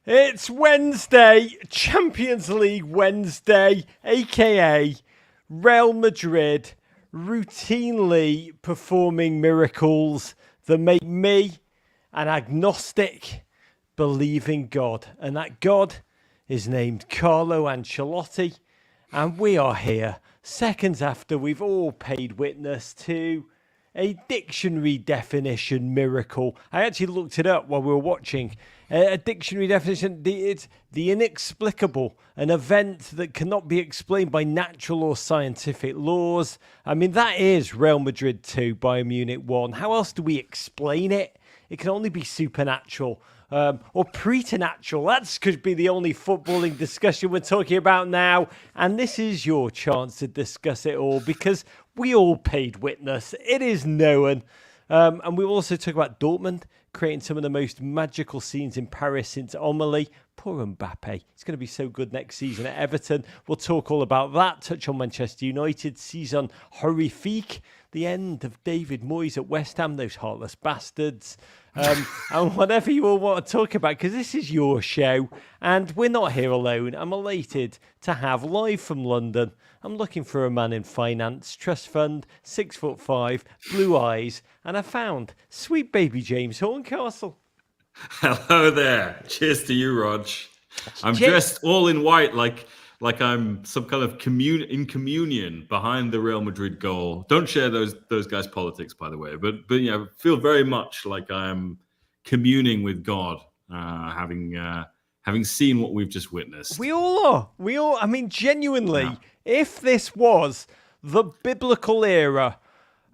It's Wednesday, Champions League Wednesday, aka Real Madrid routinely performing miracles that make me, an agnostic, believe in God. And that God is named Carlo Ancelotti. And we are here seconds after we've all paid witness to a dictionary definition miracle. I actually looked it up while we were watching. A dictionary definition, it's the inexplicable, an event that cannot be explained by natural or scientific laws. I mean, that is Real Madrid 2, Bayern Munich 1. How else do we explain it? It can only be supernatural. Or preternatural. That could be the only footballing discussion we're talking about now. And this is your chance to discuss it all because we all paid witness. It is known. And we also talk about Dortmund creating some of the most magical scenes in Paris since Amelie. Poor Mbappe. He's going to be so good next season at Everton. We'll talk all about that. Touch on Manchester United. Season horrifique. The end of David Moyes at West Ham. Those heartless bastards. And whatever you all want to talk about, because this is your show and we're not here alone. I'm elated to have live from London. I'm looking for a man in finance, trust fund, 6'5", blue eyes, and I found sweet baby James Horncastle. Hello there. Cheers to you, Rog. I'm dressed all in white like I'm some kind of in communion behind the Real Madrid goal. Don't share those guys' politics, by the way. But yeah, feel very much like I'm communing with God, having seen what we've just witnessed. We all are. I mean, genuinely, if this was the biblical era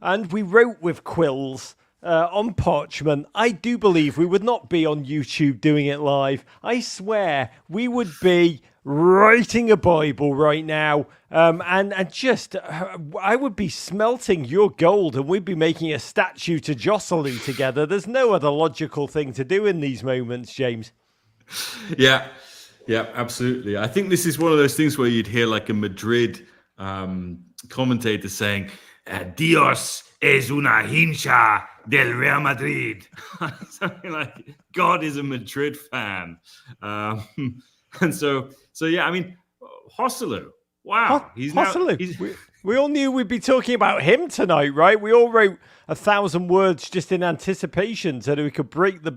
and we wrote with quills on parchment, I do believe we would not be on YouTube doing it live. I swear we would be writing a Bible right now, and just I would be smelting your gold and we'd be making a statue to Joselu together. There's no other logical thing to do in these moments, James. Yeah, absolutely. I think this is one of those things where you'd hear like a Madrid commentator saying, Dios es una hincha del Real Madrid. Something like, God is a Madrid fan. And so yeah, I mean, Joselu. Wow. Joselu. We all knew we'd be talking about him tonight, right? We all wrote 1,000 words just in anticipation so that we could break the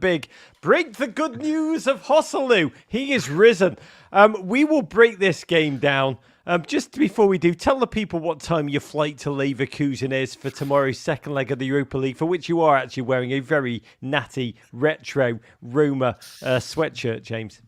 good news of Joselu. He is risen. We will break this game down. Just before we do, tell the people what time your flight to Leverkusen is for tomorrow's second leg of the Europa League, for which you are actually wearing a very natty retro Roma sweatshirt, James.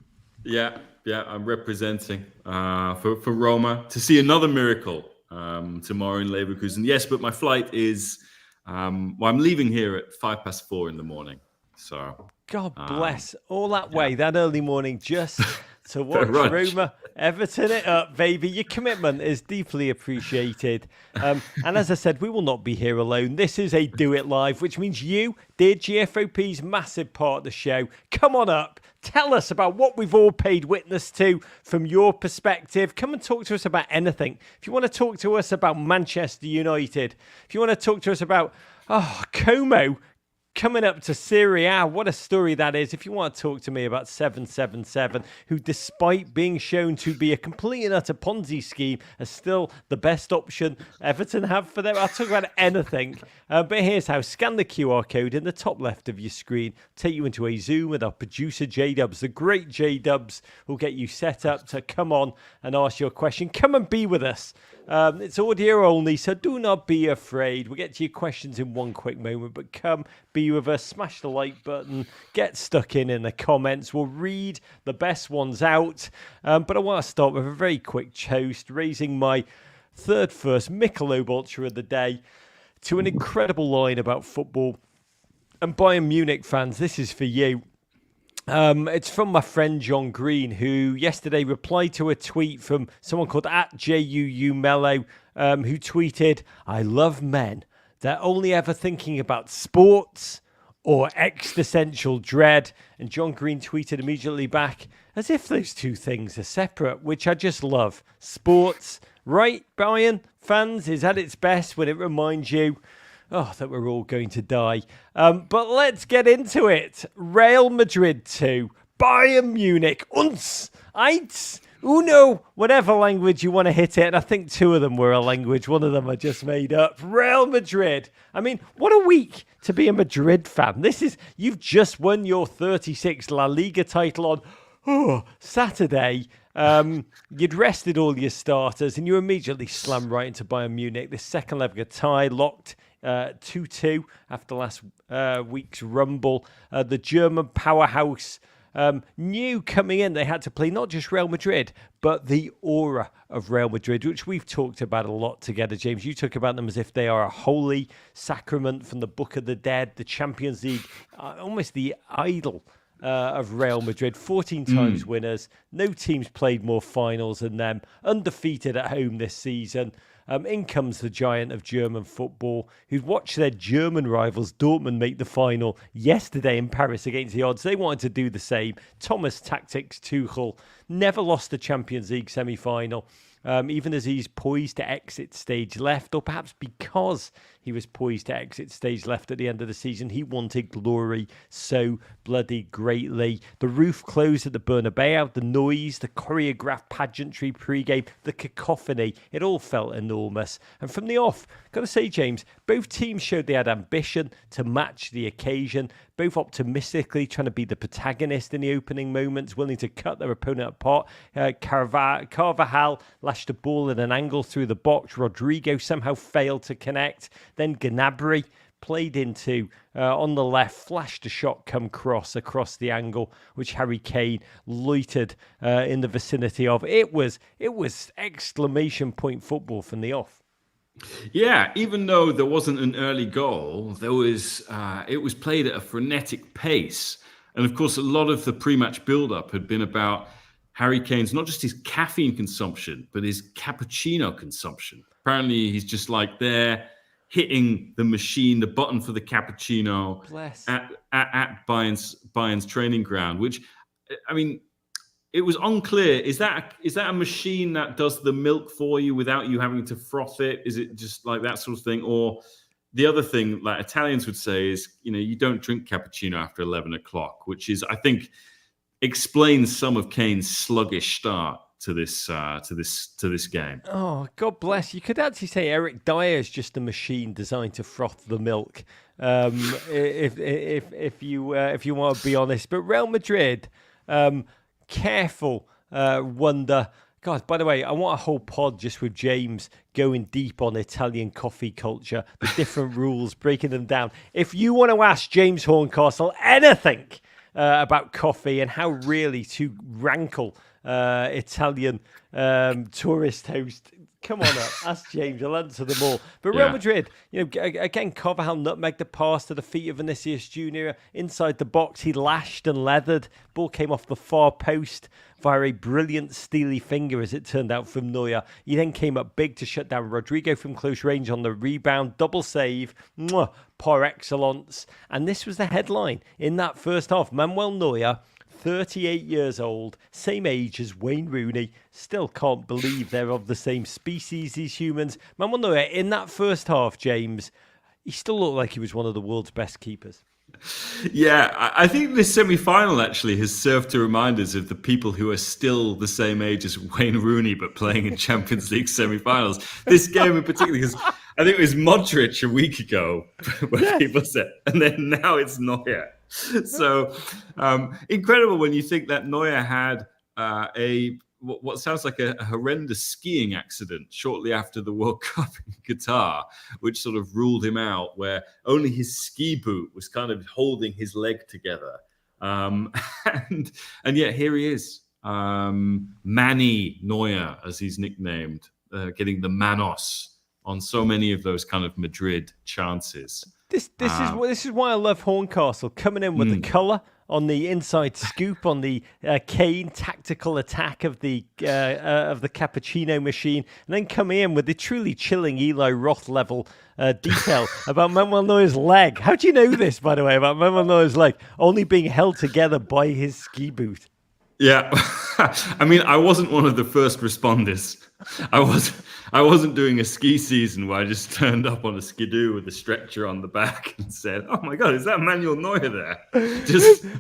Yeah, I'm representing for Roma to see another miracle tomorrow in Leverkusen. Yes, but my flight is, I'm leaving here at 4:05 in the morning. So God bless all that way, that early morning, just to watch Roma Everton it up, baby. Your commitment is deeply appreciated. And as I said, we will not be here alone. This is a Do It Live, which means you, dear GFOP's massive part of the show, come on up. Tell us about what we've all paid witness to from your perspective. Come and talk to us about anything. If you want to talk to us about Manchester United, if you want to talk to us about Como coming up to Serie A, what a story that is. If you want to talk to me about 777, who despite being shown to be a complete and utter Ponzi scheme, are still the best option Everton have for them. I'll talk about anything. But here's how. Scan the QR code in the top left of your screen. Take you into a Zoom with our producer, J-Dubs. The great J-Dubs will get you set up to come on and ask your question. Come and be with us. It's audio only, so do not be afraid. We'll get to your questions in one quick moment, but come be with us. Smash the like button. Get stuck in the comments. We'll read the best ones out. But I want to start with a very quick toast, raising my first Michelob Ultra of the day to an incredible line about football. And Bayern Munich fans, this is for you. It's from my friend John Green, who yesterday replied to a tweet from someone called @JUUMellow, who tweeted, "I love men. They're only ever thinking about sports or existential dread." And John Green tweeted immediately back, as if those two things are separate, which I just love. Sports, right, Bayern fans, is at its best when it reminds you that we're all going to die. But let's get into it. Real Madrid 2, Bayern Munich, uns, eins, uno, whatever language you want to hit it. And I think two of them were a language. One of them I just made up. Real Madrid. I mean, what a week to be a Madrid fan. You've just won your 36th La Liga title on Saturday. You'd rested all your starters and you immediately slammed right into Bayern Munich. The second leg of a tie locked 2-2 after last week's rumble. The German powerhouse knew coming in they had to play not just Real Madrid, but the aura of Real Madrid, which we've talked about a lot together, James. You talk about them as if they are a holy sacrament from the Book of the Dead, the Champions League, almost the idol of Real Madrid. 14 times winners. No team's played more finals than them. Undefeated at home this season. In comes the giant of German football, who's watched their German rivals Dortmund make the final yesterday in Paris against the odds. They wanted to do the same. Thomas Tactics Tuchel never lost the Champions League semi-final, even as he's poised to exit stage left, or perhaps because he was poised to exit stage left at the end of the season. He wanted glory so bloody greatly. The roof closed at the Bernabeu, the noise, the choreographed pageantry pre-game, the cacophony, it all felt enormous. And from the off, got to say, James, both teams showed they had ambition to match the occasion, both optimistically trying to be the protagonist in the opening moments, willing to cut their opponent apart. Carvajal lashed a ball at an angle through the box. Rodrigo somehow failed to connect. Then Gnabry played into on the left, flashed a shot come cross across the angle, which Harry Kane loitered in the vicinity of. It was exclamation point football from the off. Yeah, even though there wasn't an early goal, it was played at a frenetic pace. And of course, a lot of the pre-match build-up had been about Harry Kane's, not just his caffeine consumption, but his cappuccino consumption. Apparently, he's just like there hitting the machine, the button for the cappuccino at Bayern's training ground, which, I mean, it was unclear. Is that a machine that does the milk for you without you having to froth it? Is it just like that sort of thing? Or the other thing, like Italians would say, is, you don't drink cappuccino after 11 o'clock, which is, I think, explains some of Kane's sluggish start to this game. Oh, God bless. You could actually say Eric Dyer is just a machine designed to froth the milk, if you want to be honest. But Real Madrid, careful wonder. God, by the way, I want a whole pod just with James going deep on Italian coffee culture, the different rules, breaking them down. If you want to ask James Horncastle anything about coffee and how really to rankle Italian tourist host, come on up, ask James, I'll answer them all. But Real Madrid, again, Carvajal nutmegged the pass to the feet of Vinicius Jr. Inside the box, he lashed and leathered. Ball came off the far post via a brilliant steely finger, as it turned out, from Neuer. He then came up big to shut down Rodrigo from close range on the rebound. Double save, par excellence. And this was the headline in that first half. Manuel Neuer, 38 years old, same age as Wayne Rooney. Still can't believe they're of the same species, these humans. Manuel Neuer, in that first half, James, he still looked like he was one of the world's best keepers. Yeah, I think this semi-final actually has served to remind us of the people who are still the same age as Wayne Rooney but playing in Champions League semi-finals. This game in particular, because I think it was Modric a week ago where people said, and then now it's Neuer. So incredible when you think that Neuer had what sounds like a horrendous skiing accident shortly after the World Cup in Qatar, which sort of ruled him out, where only his ski boot was kind of holding his leg together. And yet here he is, Manny Neuer, as he's nicknamed, getting the manos on so many of those kind of Madrid chances. This is why I love Horncastle, coming in with the colour on the inside scoop, on the Kane tactical attack of the cappuccino machine, and then coming in with the truly chilling Eli Roth level detail about Manuel Neuer's leg. How do you know this, by the way, about Manuel Neuer's leg only being held together by his ski boot? Yeah. I mean, I wasn't one of the first responders. I wasn't doing a ski season where I just turned up on a skidoo with a stretcher on the back and said, "Oh my God, is that Manuel Neuer there?"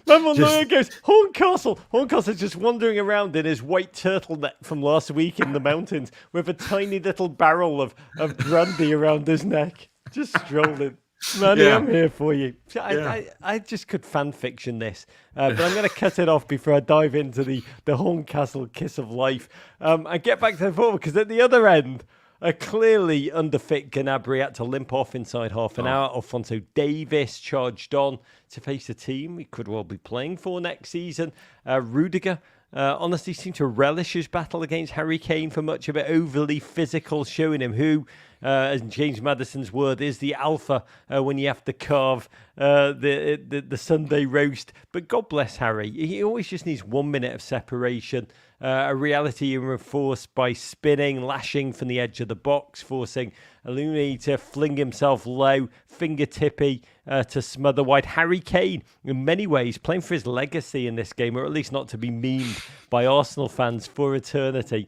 Manuel Neuer goes, Horncastle. Horncastle's just wandering around in his white turtleneck from last week in the mountains with a tiny little barrel of brandy around his neck. Just strolling. Manny, I'm here for you. I just could fan fiction this, but I'm going to cut it off before I dive into the Horncastle kiss of life. And get back to the football, because at the other end, a clearly underfit Gnabry had to limp off inside half an hour. Alphonso Davies charged on to face a team he could well be playing for next season. Rudiger honestly seemed to relish his battle against Harry Kane for much of it, overly physical, showing him who, as James Maddison's word, is the alpha when you have to carve the Sunday roast. But God bless Harry. He always just needs 1 minute of separation. A reality reinforced by spinning, lashing from the edge of the box, forcing Aluni to fling himself low, fingertippy to smother wide. Harry Kane, in many ways, playing for his legacy in this game, or at least not to be memed by Arsenal fans for eternity.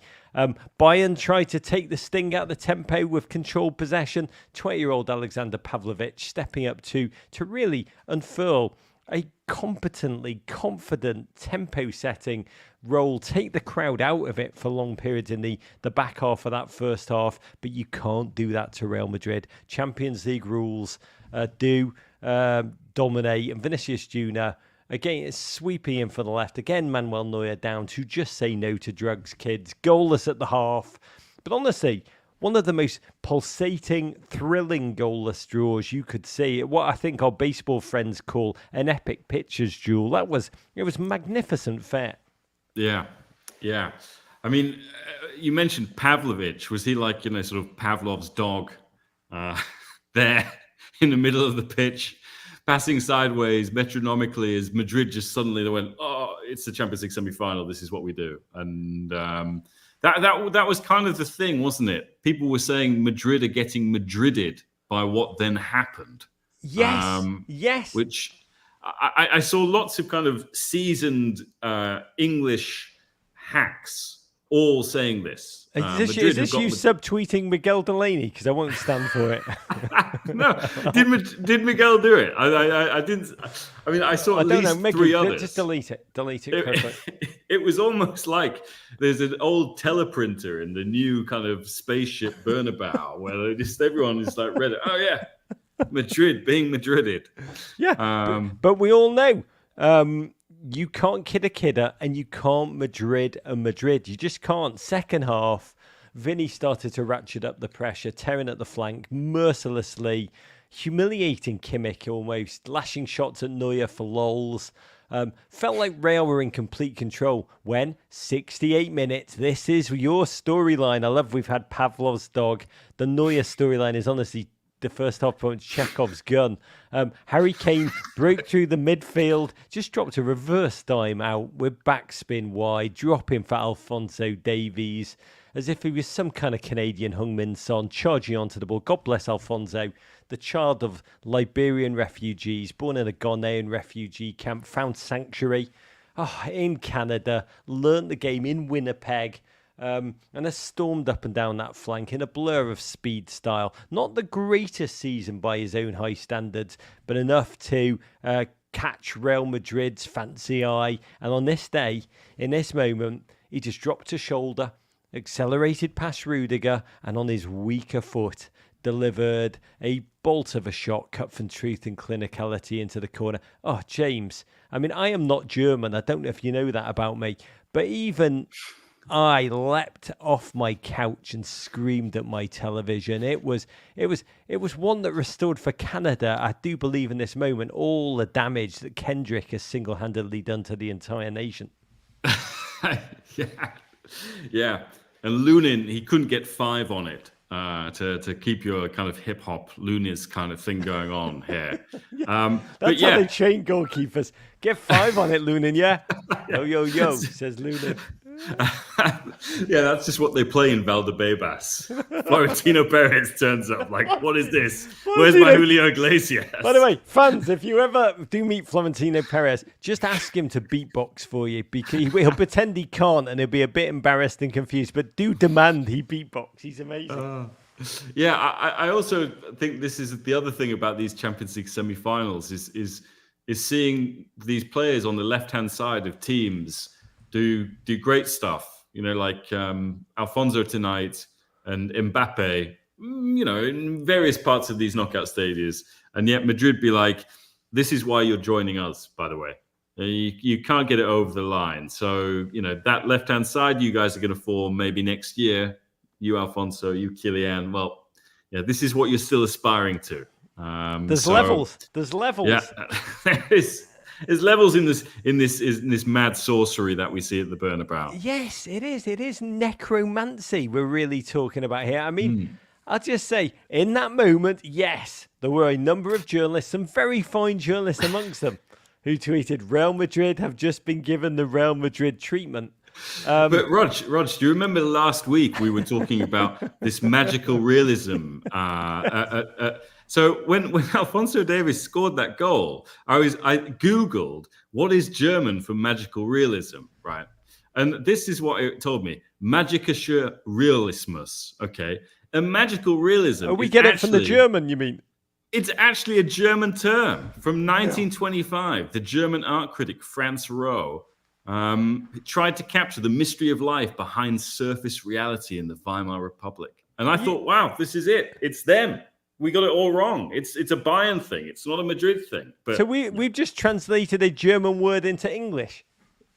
Bayern tried to take the sting out of the tempo with controlled possession. 20-year-old Alexander Pavlovich stepping up to really unfurl a competently confident tempo-setting role, take the crowd out of it for long periods in the back half of that first half, but you can't do that to Real Madrid. Champions League rules do dominate, and Vinicius Jr., again, it's sweeping in for the left. Again, Manuel Neuer down to just say no to drugs, kids. Goalless at the half. But honestly, one of the most pulsating, thrilling goalless draws you could see. What I think our baseball friends call an epic pitcher's duel. It was magnificent fare. Yeah. I mean, you mentioned Pavlovich. Was he like, sort of Pavlov's dog there in the middle of the pitch, passing sideways metronomically as Madrid just suddenly went, "Oh, it's the Champions League semi-final. This is what we do." And that was kind of the thing, wasn't it? People were saying Madrid are getting Madrided by what then happened. Yes. Which I saw lots of kind of seasoned English hacks all saying this. Is this you subtweeting Miguel Delaney? Because I won't stand for it. No, did Miguel do it? I didn't. I mean, I saw at least three others. Just delete it. It was almost like there's an old teleprinter in the new kind of spaceship Bernabeu where everyone is like read it. Oh yeah, Madrid being Madrided. Yeah, but we all know. You can't kid a kidder, and you can't Madrid a Madrid. You just can't. Second half, Vinny started to ratchet up the pressure, tearing at the flank, mercilessly, humiliating Kimmich almost, lashing shots at Neuer for lols. Felt like Real were in complete control when 68 minutes. This is your storyline. I love we've had Pavlov's dog. The Neuer storyline is honestly the first half point, Chekhov's gun. Harry Kane broke through the midfield, just dropped a reverse dime out with backspin wide, dropping for Alphonso Davies, as if he was some kind of Canadian Heung-min Son, charging onto the ball. God bless Alphonso, the child of Liberian refugees, born in a Ghanaian refugee camp, found sanctuary in Canada, learnt the game in Winnipeg, and has stormed up and down that flank in a blur of speed style. Not the greatest season by his own high standards, but enough to catch Real Madrid's fancy eye. And on this day, in this moment, he just dropped a shoulder, accelerated past Rudiger, and on his weaker foot, delivered a bolt of a shot cut from truth and clinicality into the corner. Oh, James, I mean, I am not German. I don't know if you know that about me, but even I leapt off my couch and screamed at my television. It was one that restored for Canada, I do believe in this moment, all the damage that Kendrick has single-handedly done to the entire nation. Yeah. And Lunin, he couldn't get 5 on it to keep your kind of hip-hop Lunis kind of thing going on here. That's how they train goalkeepers. Get 5 on it, Lunin, yeah? Yo, says Lunin. Yeah, that's just what they play in Valdebebas. Florentino Perez turns up like, what is this? Where's my Julio Iglesias? By the way, fans, if you ever do meet Florentino Perez, just ask him to beatbox for you, because he'll pretend he can't and he'll be a bit embarrassed and confused, but do demand he beatbox. He's amazing. Yeah, I also think this is the other thing about these Champions League semi-finals is seeing these players on the left-hand side of teams do great stuff. You know, like Alphonso tonight and Mbappe, in various parts of these knockout stages. And yet Madrid be like, this is why you're joining us, by the way. You can't get it over the line. So, that left-hand side, you guys are going to form maybe next year. You, Alphonso, you, Kylian. Well, yeah, this is what you're still aspiring to. There's levels. There's levels. Yeah, there's levels in this mad sorcery that we see at the Bernabeu. Yes, it is. It is necromancy we're really talking about here. I mean, I'll just say, in that moment, yes, there were a number of journalists, some very fine journalists amongst them, who tweeted, Real Madrid have just been given the Real Madrid treatment. But Rog, do you remember last week we were talking about this magical realism? So when Alphonso Davies scored that goal, I Googled what is German for magical realism, right? And this is what it told me: Magischer Realismus. Okay, and magical realism. We get it from the German, you mean? It's actually a German term from 1925. Yeah. The German art critic Franz Roh tried to capture the mystery of life behind surface reality in the Weimar Republic. And I thought, wow, this is it. It's them. We got it all wrong. It's a Bayern thing. It's not a Madrid thing. But so we've just translated a German word into English.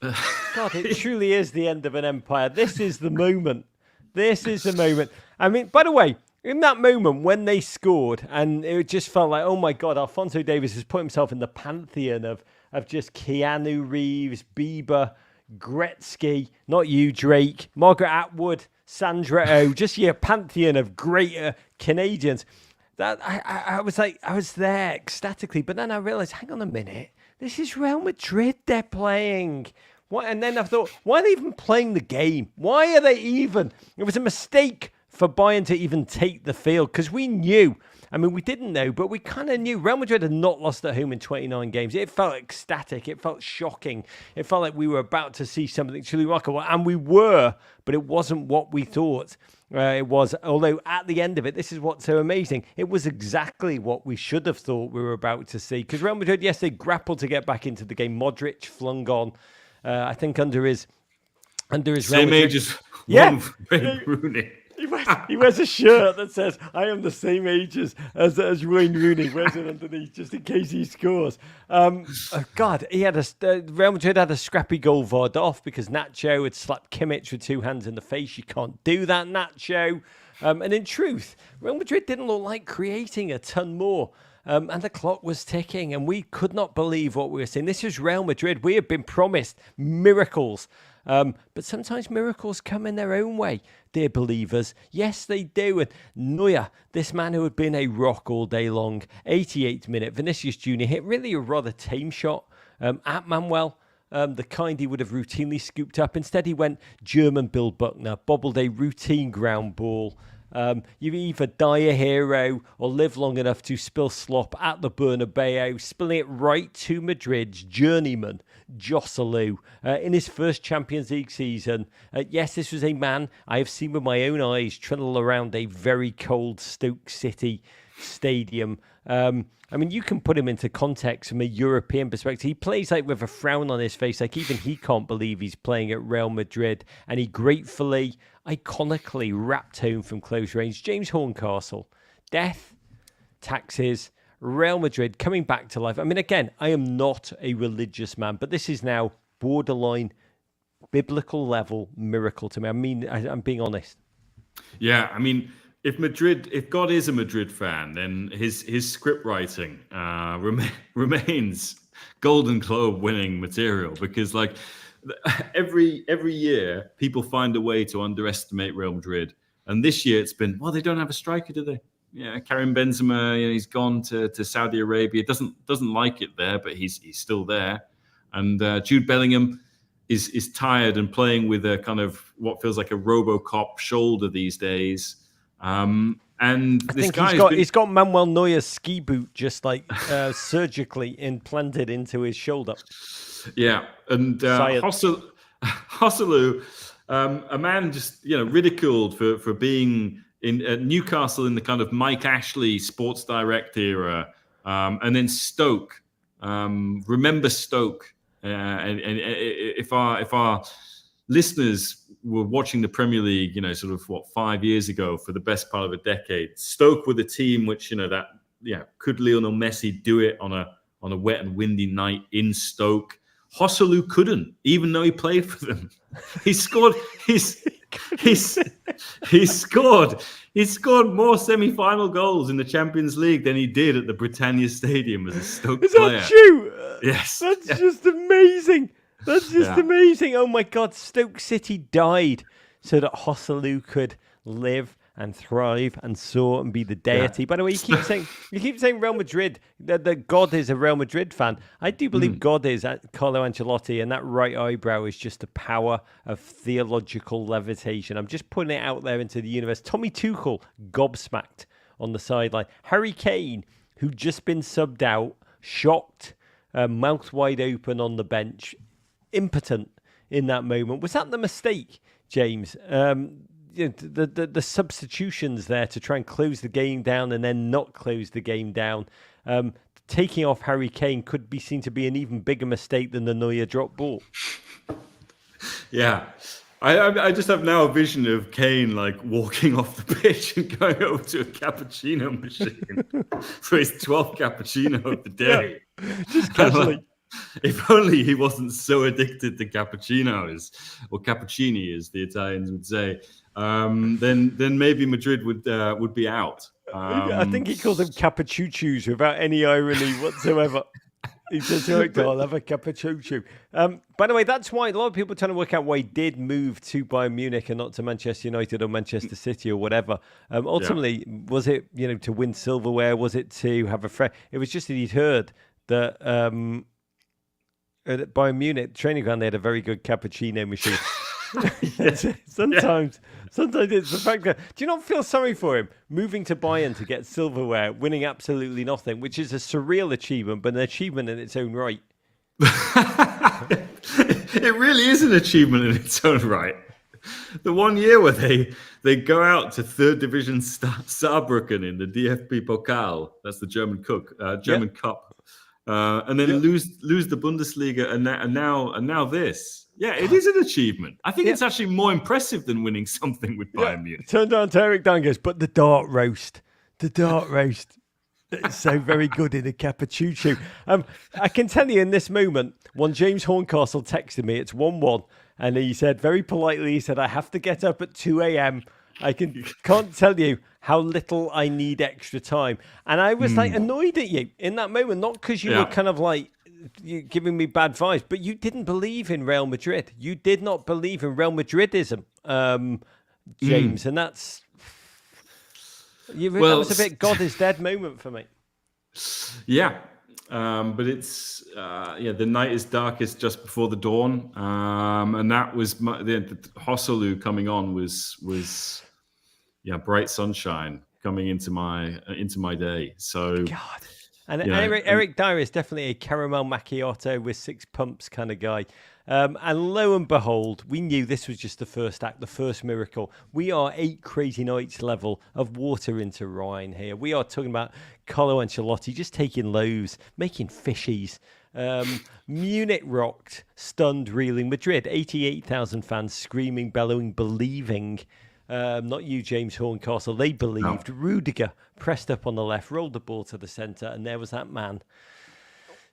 God, it truly is the end of an empire. This is the moment. This is the moment. I mean, by the way, in that moment when they scored, and it just felt like, oh my God, Alphonso Davies has put himself in the pantheon of just Keanu Reeves, Bieber, Gretzky, not you, Drake, Margaret Atwood, Sandra Oh, just your pantheon of greater Canadians. That I was there ecstatically, but then I realized, hang on a minute, this is Real Madrid they're playing. What? And then I thought, why are they even playing the game? Why are they even? It was a mistake for Bayern to even take the field, because we knew. I mean, we didn't know, but we kind of knew Real Madrid had not lost at home in 29 games. It felt ecstatic. It felt shocking. It felt like we were about to see something truly remarkable. And we were, but it wasn't what we thought it was. Although at the end of it, this is what's so amazing. It was exactly what we should have thought we were about to see. Because Real Madrid, yes, they grappled to get back into the game. Modric flung on, I think under his same age as Wayne Rooney. He wears a shirt that says, I am the same age as Wayne Rooney. Wears it underneath just in case he scores. God, he had Real Madrid had a scrappy goal varred off because Nacho had slapped Kimmich with two hands in the face. You can't do that, Nacho. And in truth, Real Madrid didn't look like creating a ton more. And the clock was ticking, and we could not believe what we were seeing. This is Real Madrid. We have been promised miracles. But sometimes miracles come in their own way, dear believers. Yes, they do. And Neuer, this man who had been a rock all day long, 88th minute, Vinicius Jr. hit really a rather tame shot at Manuel, the kind he would have routinely scooped up. Instead, he went German Bill Buckner, bobbled a routine ground ball. You either die a hero or live long enough to spill slop at the Bernabeu, spilling it right to Madrid's journeyman, Joselu, in his first Champions League season. Yes, this was a man I have seen with my own eyes trundle around a very cold Stoke City stadium. I mean, you can put him into context from a European perspective. He plays like with a frown on his face, like even he can't believe he's playing at Real Madrid. And he gratefully, iconically rapped home from close range. James Horncastle, death, taxes, Real Madrid coming back to life. I mean, again, I am not a religious man, but this is now borderline biblical level miracle to me. I mean, I'm being honest. Yeah, I mean, if God is a Madrid fan, then his script writing remains Golden Globe winning material, because like every year people find a way to underestimate Real Madrid, and this year it's been, well, they don't have a striker, do they? Yeah, Karim Benzema, he's gone to Saudi Arabia. Doesn't like it there, but he's still there. And Jude Bellingham, is tired and playing with a kind of what feels like a RoboCop shoulder these days. And I this think guy he's got Manuel Neuer's ski boot just like surgically implanted into his shoulder. Yeah, and Joselu, a man just ridiculed for being in Newcastle in the kind of Mike Ashley Sports Direct era, and then Stoke. Remember Stoke, and if our listeners were watching the Premier League, sort of 5 years ago for the best part of a decade, Stoke were the team which could Lionel Messi do it on a wet and windy night in Stoke. Joselu couldn't, even though he played for them. He scored. He scored more semi-final goals in the Champions League than he did at the Britannia Stadium as a Stoke player. Is that true? Yes. That's just amazing. That's just amazing. Oh my God, Stoke City died so that Joselu could live and thrive and soar and be the deity. By the way, you keep saying Real Madrid, that God is a Real Madrid fan. I do believe God is Carlo Ancelotti, and that right eyebrow is just the power of theological levitation. I'm just putting it out there into the universe. Tommy Tuchel gobsmacked on the sideline. Harry Kane, who'd just been subbed out, shocked, mouth wide open on the bench, impotent in that moment. Was that the mistake, James? The substitutions there to try and close the game down and then not close the game down. Taking off Harry Kane could be seen to be an even bigger mistake than the Neuer drop ball. Yeah. I just have now a vision of Kane like walking off the pitch and going over to a cappuccino machine for his 12th cappuccino of the day. Yeah, just casually. If only he wasn't so addicted to cappuccinos, or cappuccini, as the Italians would say, then maybe Madrid would be out. I think he calls them cappuccinos without any irony whatsoever. He says, I'll have a cappuccino. By the way, that's why a lot of people are trying to work out why he did move to Bayern Munich and not to Manchester United or Manchester City or whatever. Ultimately, was it to win silverware? Was it to have a friend? It was just that he'd heard that at Bayern Munich training ground they had a very good cappuccino machine. Sometimes it's the fact that, do you not feel sorry for him moving to Bayern to get silverware, winning absolutely nothing, which is a surreal achievement, but an achievement in its own right? It really is an achievement in its own right. The 1 year where they go out to third division Saarbrücken in the DFB Pokal, that's the German Cup, and then lose the Bundesliga, and now this. Yeah, it is an achievement. I think it's actually more impressive than winning something with Bayern Munich. Turned on to Eric Dangers, but the dart roast. It's so very good in a cappuccino. I can tell you in this moment, when James Horncastle texted me, it's 1-1, and he said very politely, I have to get up at 2 a.m. I can't tell you how little I need extra time. And I was like annoyed at you in that moment, not because you were kind of like you giving me bad vibes, but you didn't believe in Real Madrid. You did not believe in Real Madridism, James, and that was a bit God is dead moment for me. Yeah. But it's the night is darkest just before the dawn, and that was the Joselu coming on was bright sunshine coming into my day. So God. And Eric Dyer is definitely a caramel macchiato with 6 pumps kind of guy. And lo and behold, we knew this was just the first act, the first miracle. We are 8 crazy nights level of water into Rhine here. We are talking about Carlo Ancelotti just taking loaves, making fishies. Munich rocked, stunned, reeling. Madrid, 88,000 fans screaming, bellowing, believing. Not you, James Horncastle. They believed. No. Rudiger pressed up on the left, rolled the ball to the centre, and there was that man,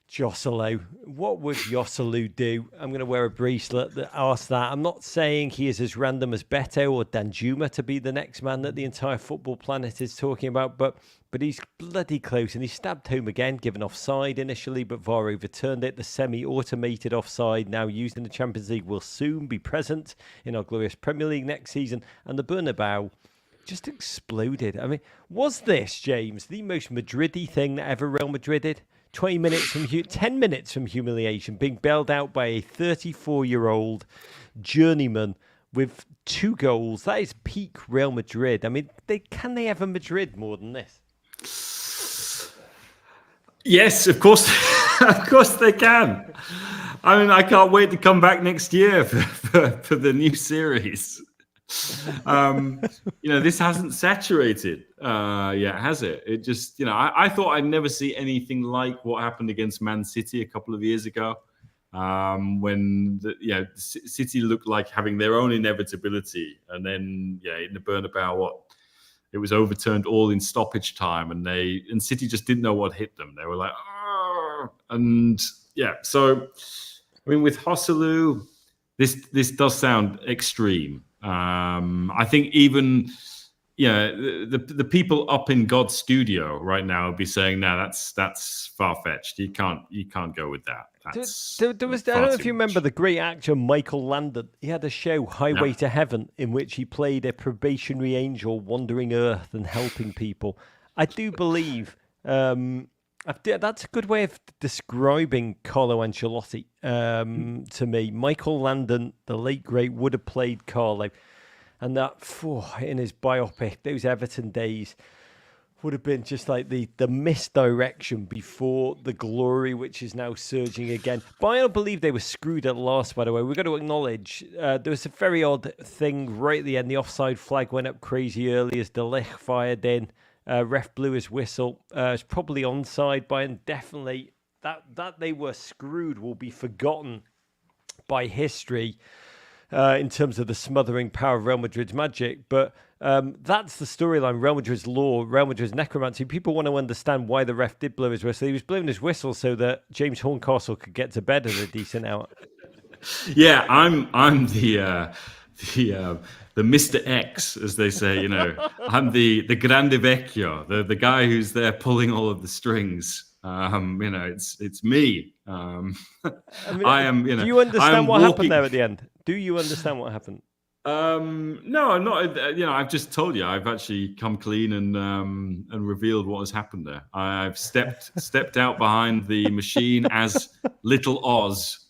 Joselu. What would Joselu do? I'm going to wear a bracelet that asks that. I'm not saying he is as random as Beto or Danjuma to be the next man that the entire football planet is talking about, but he's bloody close, and he stabbed home again, given offside initially, but VAR overturned it. The semi-automated offside now used in the Champions League will soon be present in our glorious Premier League next season, and the Bernabeu just exploded. I mean, was this, James, the most Madrid-y thing that ever Real Madrid did? 10 minutes from humiliation, being bailed out by a 34-year-old journeyman with 2 goals. That is peak Real Madrid. I mean, can they ever Madrid more than this? Yes, of course. Of course they can. I mean, I can't wait to come back next year for the new series. This hasn't saturated yet, has it? It just, I thought I'd never see anything like what happened against Man City a couple of years ago, when City looked like having their own inevitability, and then in the Bernabeu, it was overturned all in stoppage time, and City just didn't know what hit them. They were like, "Argh!" And so I mean, with Joselu, this does sound extreme. I think even the people up in God's studio right now would be saying, "No, that's far fetched. You can't go with that." There was, I don't know if you remember the great actor Michael Landon. He had a show, Highway to Heaven, in which he played a probationary angel wandering Earth and helping people. I do believe that's a good way of describing Carlo Ancelotti to me. Michael Landon, the late great, would have played Carlo. And that, in his biopic, those Everton days would have been just like the misdirection before the glory, which is now surging again. But I don't believe they were screwed at last, by the way. We've got to acknowledge there was a very odd thing right at the end. The offside flag went up crazy early as De Ligt fired in. Ref blew his whistle. It's probably onside, Bayern. Definitely that they were screwed will be forgotten by history in terms of the smothering power of Real Madrid's magic. But that's the storyline. Real Madrid's law, Real Madrid's necromancy. People want to understand why the ref did blow his whistle. He was blowing his whistle so that James Horncastle could get to bed at a decent hour. Yeah, I'm the Mr. X, as they say. I'm the Grande Vecchio, the guy who's there pulling all of the strings. It's me. I am. Do you understand what happened there at the end? Do you understand what happened? No, I'm not. I've just told you. I've actually come clean and revealed what has happened there. I've stepped out behind the machine as Little Oz.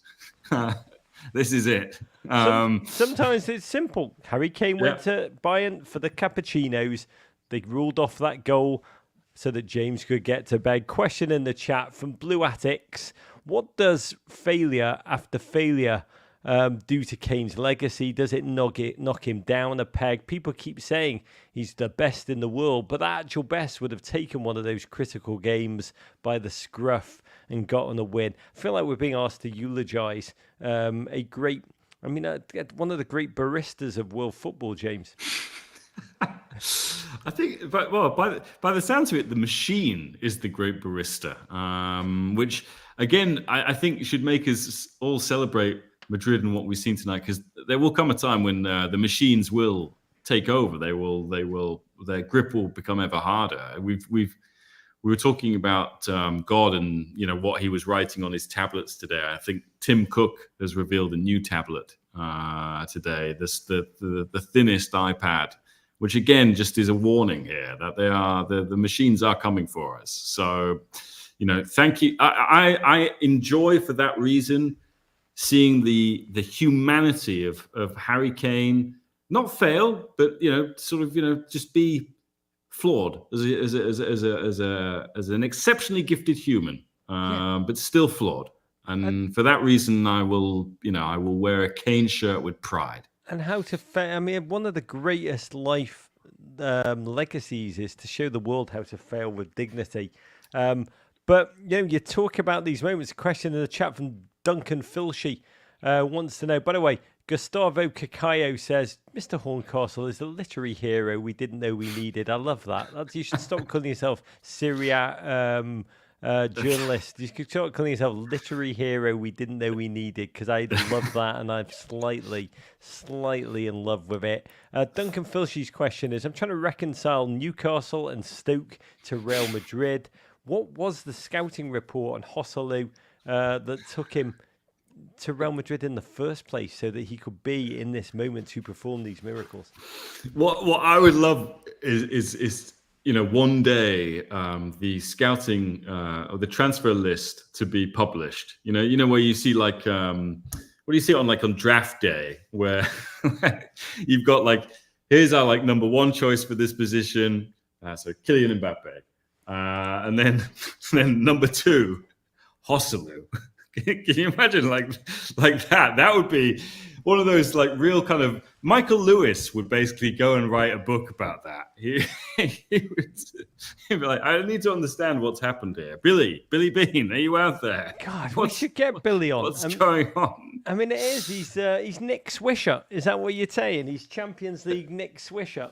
This is it. Sometimes it's simple. Harry Kane went to Bayern for the cappuccinos. They ruled off that goal so that James could get to bed. Question in the chat from Blue Attics. What does failure after failure do to Kane's legacy? Does it knock him down a peg? People keep saying he's the best in the world, but the actual best would have taken one of those critical games by the scruff and gotten a win. I feel like we're being asked to eulogize one of the great baristas of world football, James. I think, by the sounds of it, the machine is the great barista, which again I think should make us all celebrate Madrid and what we've seen tonight, because there will come a time when the machines will take over. Their grip will become ever harder. We were talking about God and what he was writing on his tablets today. I think Tim Cook has revealed a new tablet today. The thinnest iPad, which again just is a warning here that the machines are coming for us. So, thank you. I enjoy for that reason seeing the humanity of Harry Kane not fail, but just be flawed as an exceptionally gifted human, but still flawed. And for that reason, I will wear a Kane shirt with pride. And how to fail. I mean, one of the greatest life legacies is to show the world how to fail with dignity. But you talk about these moments. Question in the chat from Duncan Filshy wants to know. By the way, Gustavo Cacayo says, Mr. Horncastle is the literary hero we didn't know we needed. I love that. You should stop calling yourself Syria journalist. You should start calling yourself literary hero we didn't know we needed, because I love that and I'm slightly in love with it. Duncan Filshy's question is, I'm trying to reconcile Newcastle and Stoke to Real Madrid. What was the scouting report on Joselu that took him to Real Madrid in the first place so that he could be in this moment to perform these miracles? What I would love is one day the scouting or the transfer list to be published. Where you see like what do you see on draft day, where you've got here's our number one choice for this position, so Kylian Mbappe, and then number two, Joselu. Can you imagine like that? That would be one of those real kind of Michael Lewis would basically go and write a book about that. He'd be like, I need to understand what's happened here. Billy Bean, are you out there? God, we should get Billy on. What's going on? I mean, it is. He's Nick Swisher. Is that what you're saying? He's Champions League Nick Swisher.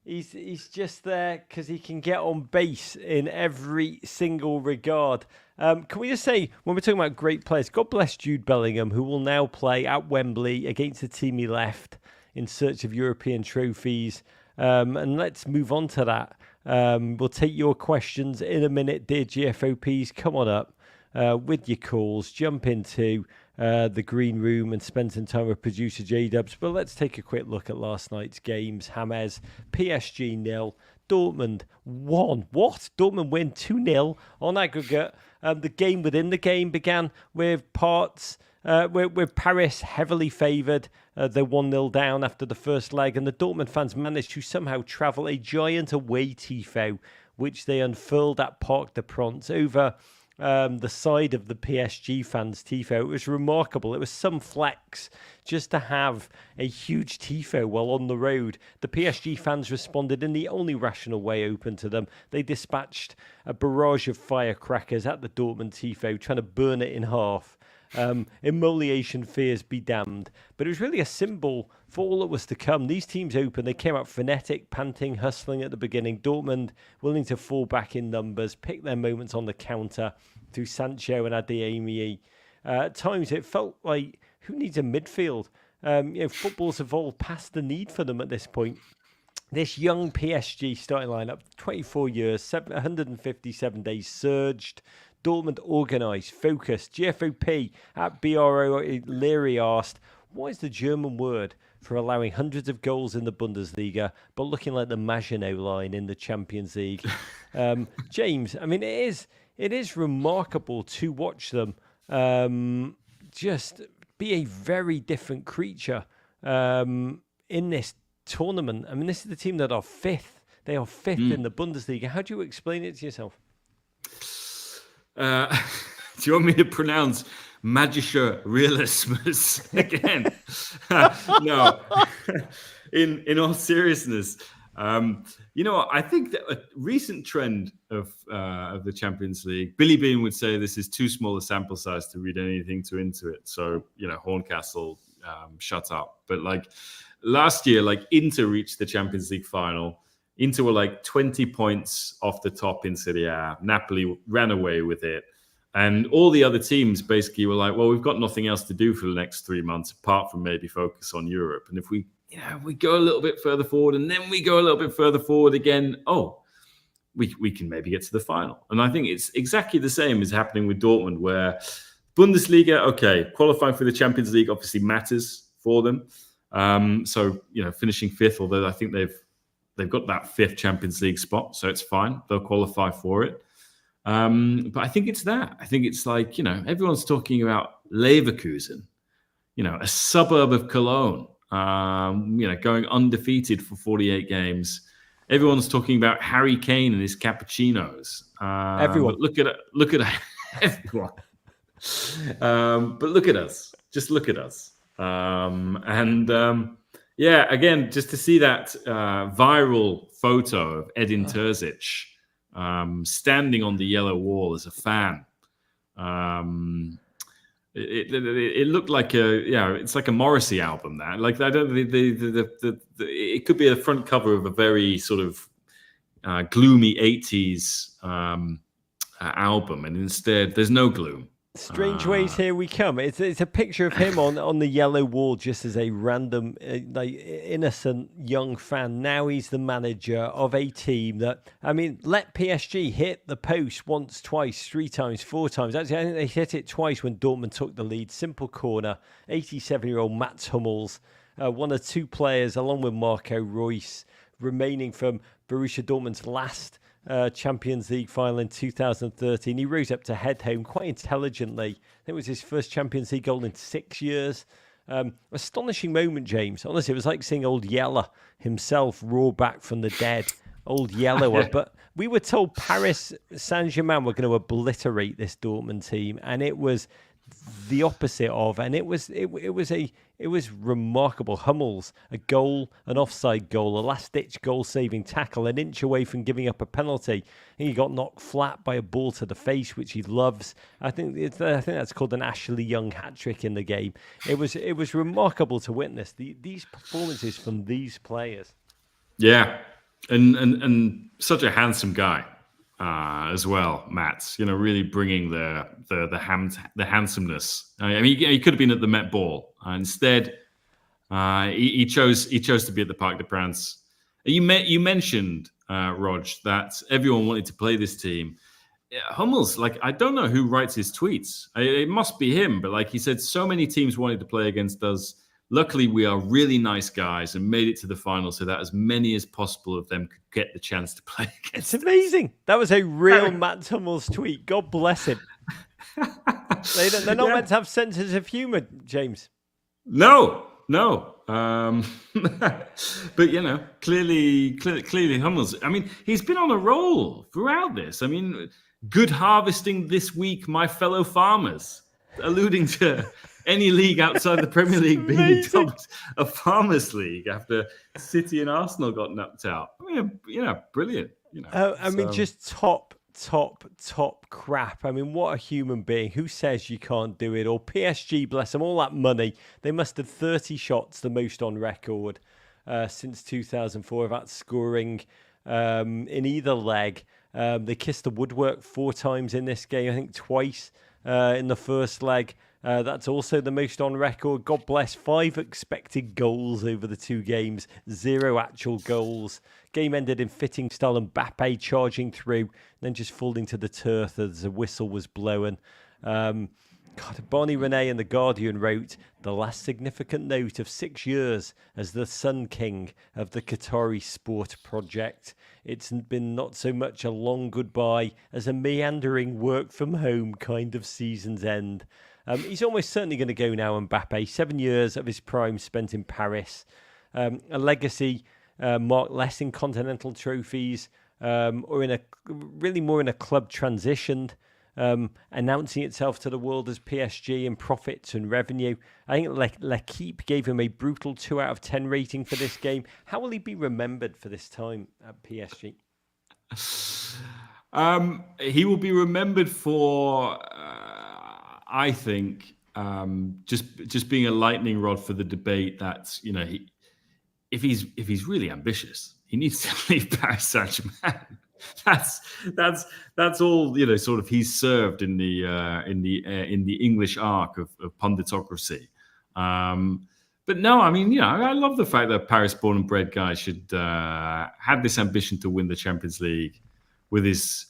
He's just there because he can get on base in every single regard. Can we just say, when we're talking about great players, God bless Jude Bellingham, who will now play at Wembley against the team he left in search of European trophies. And let's move on to that. We'll take your questions in a minute, dear GFOPs. Come on up with your calls. Jump into the green room and spend some time with producer J-Dubs. But let's take a quick look at last night's games. James, PSG 0, Dortmund 1. What? Dortmund win 2-0 on aggregate. The game within the game began with with Paris heavily favoured. They're 1-0 down after the first leg, and the Dortmund fans managed to somehow travel a giant away tifo, which they unfurled at Parc des Princes over the side of the PSG fans' tifo. It was remarkable. It was some flex just to have a huge tifo while on the road. The PSG fans responded in the only rational way open to them. They dispatched a barrage of firecrackers at the Dortmund tifo, trying to burn it in half. Immolation fears be damned. But it was really a symbol for all that was to come. These teams open, they came out frenetic, panting, hustling at the beginning. Dortmund willing to fall back in numbers, pick their moments on the counter through Sancho and Adeyemi. At times it felt like, who needs a midfield? Football's evolved past the need for them at this point. This young PSG starting lineup, 24 years, 157 days, surged. Dortmund organised, focused. GFOP at BRO Leary asked, what is the German word for allowing hundreds of goals in the Bundesliga, but looking like the Maginot line in the Champions League? James, I mean, it is remarkable to watch them just be a very different creature in this tournament. I mean, this is the team that are fifth. They are fifth in the Bundesliga. How do you explain it to yourself? Do you want me to pronounce Magischer Realismus again? No. In all seriousness, I think that a recent trend of the Champions League, Billy Bean would say this is too small a sample size to read anything into it. So, Horncastle, shut up. But last year, Inter reached the Champions League final. Inter were 20 points off the top in Serie A. Napoli ran away with it. And all the other teams basically were well, we've got nothing else to do for the next 3 months apart from maybe focus on Europe. And if we go a little bit further forward and then we go a little bit further forward again, we can maybe get to the final. And I think it's exactly the same as happening with Dortmund, where Bundesliga, qualifying for the Champions League obviously matters for them. Finishing fifth, although I think they've got that fifth Champions League spot, so it's fine. They'll qualify for it. But I think it's that. I think it's everyone's talking about Leverkusen, a suburb of Cologne, going undefeated for 48 games. Everyone's talking about Harry Kane and his cappuccinos. Everyone. Look at everyone. But look at us. Just look at us. Again, just to see that viral photo of Edin Terzic standing on the yellow wall as a fan. It looked like it's like a Morrissey album. That I don't it could be the front cover of a very sort of gloomy 80s album, and instead there's no gloom. Strange ways here we come. It's a picture of him on the yellow wall just as a random, innocent young fan. Now he's the manager of a team that, let PSG hit the post once, twice, 3 times, 4 times. Actually, I think they hit it twice when Dortmund took the lead. Simple corner. 87-year-old Mats Hummels, one of 2 players, along with Marco Reus, remaining from Borussia Dortmund's last Champions League final in 2013. He rose up to head home quite intelligently. I think it was his first Champions League goal in 6 years. Astonishing moment, James. Honestly, it was like seeing old Yeller himself roar back from the dead. Old Yeller. But we were told Paris Saint-Germain were going to obliterate this Dortmund team, and it was the opposite of, and it was remarkable. Hummels, a goal, an offside goal, a last-ditch goal-saving tackle, an inch away from giving up a penalty, and he got knocked flat by a ball to the face, which he loves. I think that's called an Ashley Young hat-trick in the game. It was remarkable to witness these performances from these players. Yeah, and such a handsome guy. As well, Matt. Really bringing the handsomeness. I mean, he could have been at the Met Ball. Instead, he chose to be at the Parc des Princes. You mentioned, Rog, that everyone wanted to play this team. Hummels, I don't know who writes his tweets. It must be him, but he said, so many teams wanted to play against us. Luckily, we are really nice guys and made it to the final so that as many as possible of them could get the chance to play against It's amazing. That was a real Matt Hummels tweet. God bless him. They're not meant to have senses of humour, James. No. But, clearly Hummels. I mean, he's been on a roll throughout this. I mean, good harvesting this week, my fellow farmers, alluding to any league outside the Premier League being dubbed a farmers' league after City and Arsenal got knocked out. I mean, brilliant. Just top crap. I mean, what a human being. Who says you can't do it? Or PSG, bless them, all that money. They must have 30 shots, the most on record since 2004, without scoring in either leg. They kissed the woodwork 4 times in this game, I think twice in the first leg. That's also the most on record. God bless. 5 expected goals over the 2 games, 0 actual goals. Game ended in fitting style, Mbappé charging through, then just falling to the turf as a whistle was blown. Barney Renee in The Guardian wrote, the last significant note of 6 years as the Sun King of the Qatari sport project. It's been not so much a long goodbye as a meandering work from home kind of season's end. He's almost certainly going to go now, Mbappe. 7 years of his prime spent in Paris. A legacy marked less in continental trophies or more in a club transitioned, announcing itself to the world as PSG in profits and revenue. I think L'Equipe gave him a brutal 2 out of 10 rating for this game. How will he be remembered for this time at PSG? He will be remembered for... I think just being a lightning rod for the debate that if he's really ambitious, he needs to leave Paris Saint-Germain. That's all sort of he's served in the English arc of punditocracy. But no, I mean I love the fact that Paris-born and bred guy should have this ambition to win the Champions League with his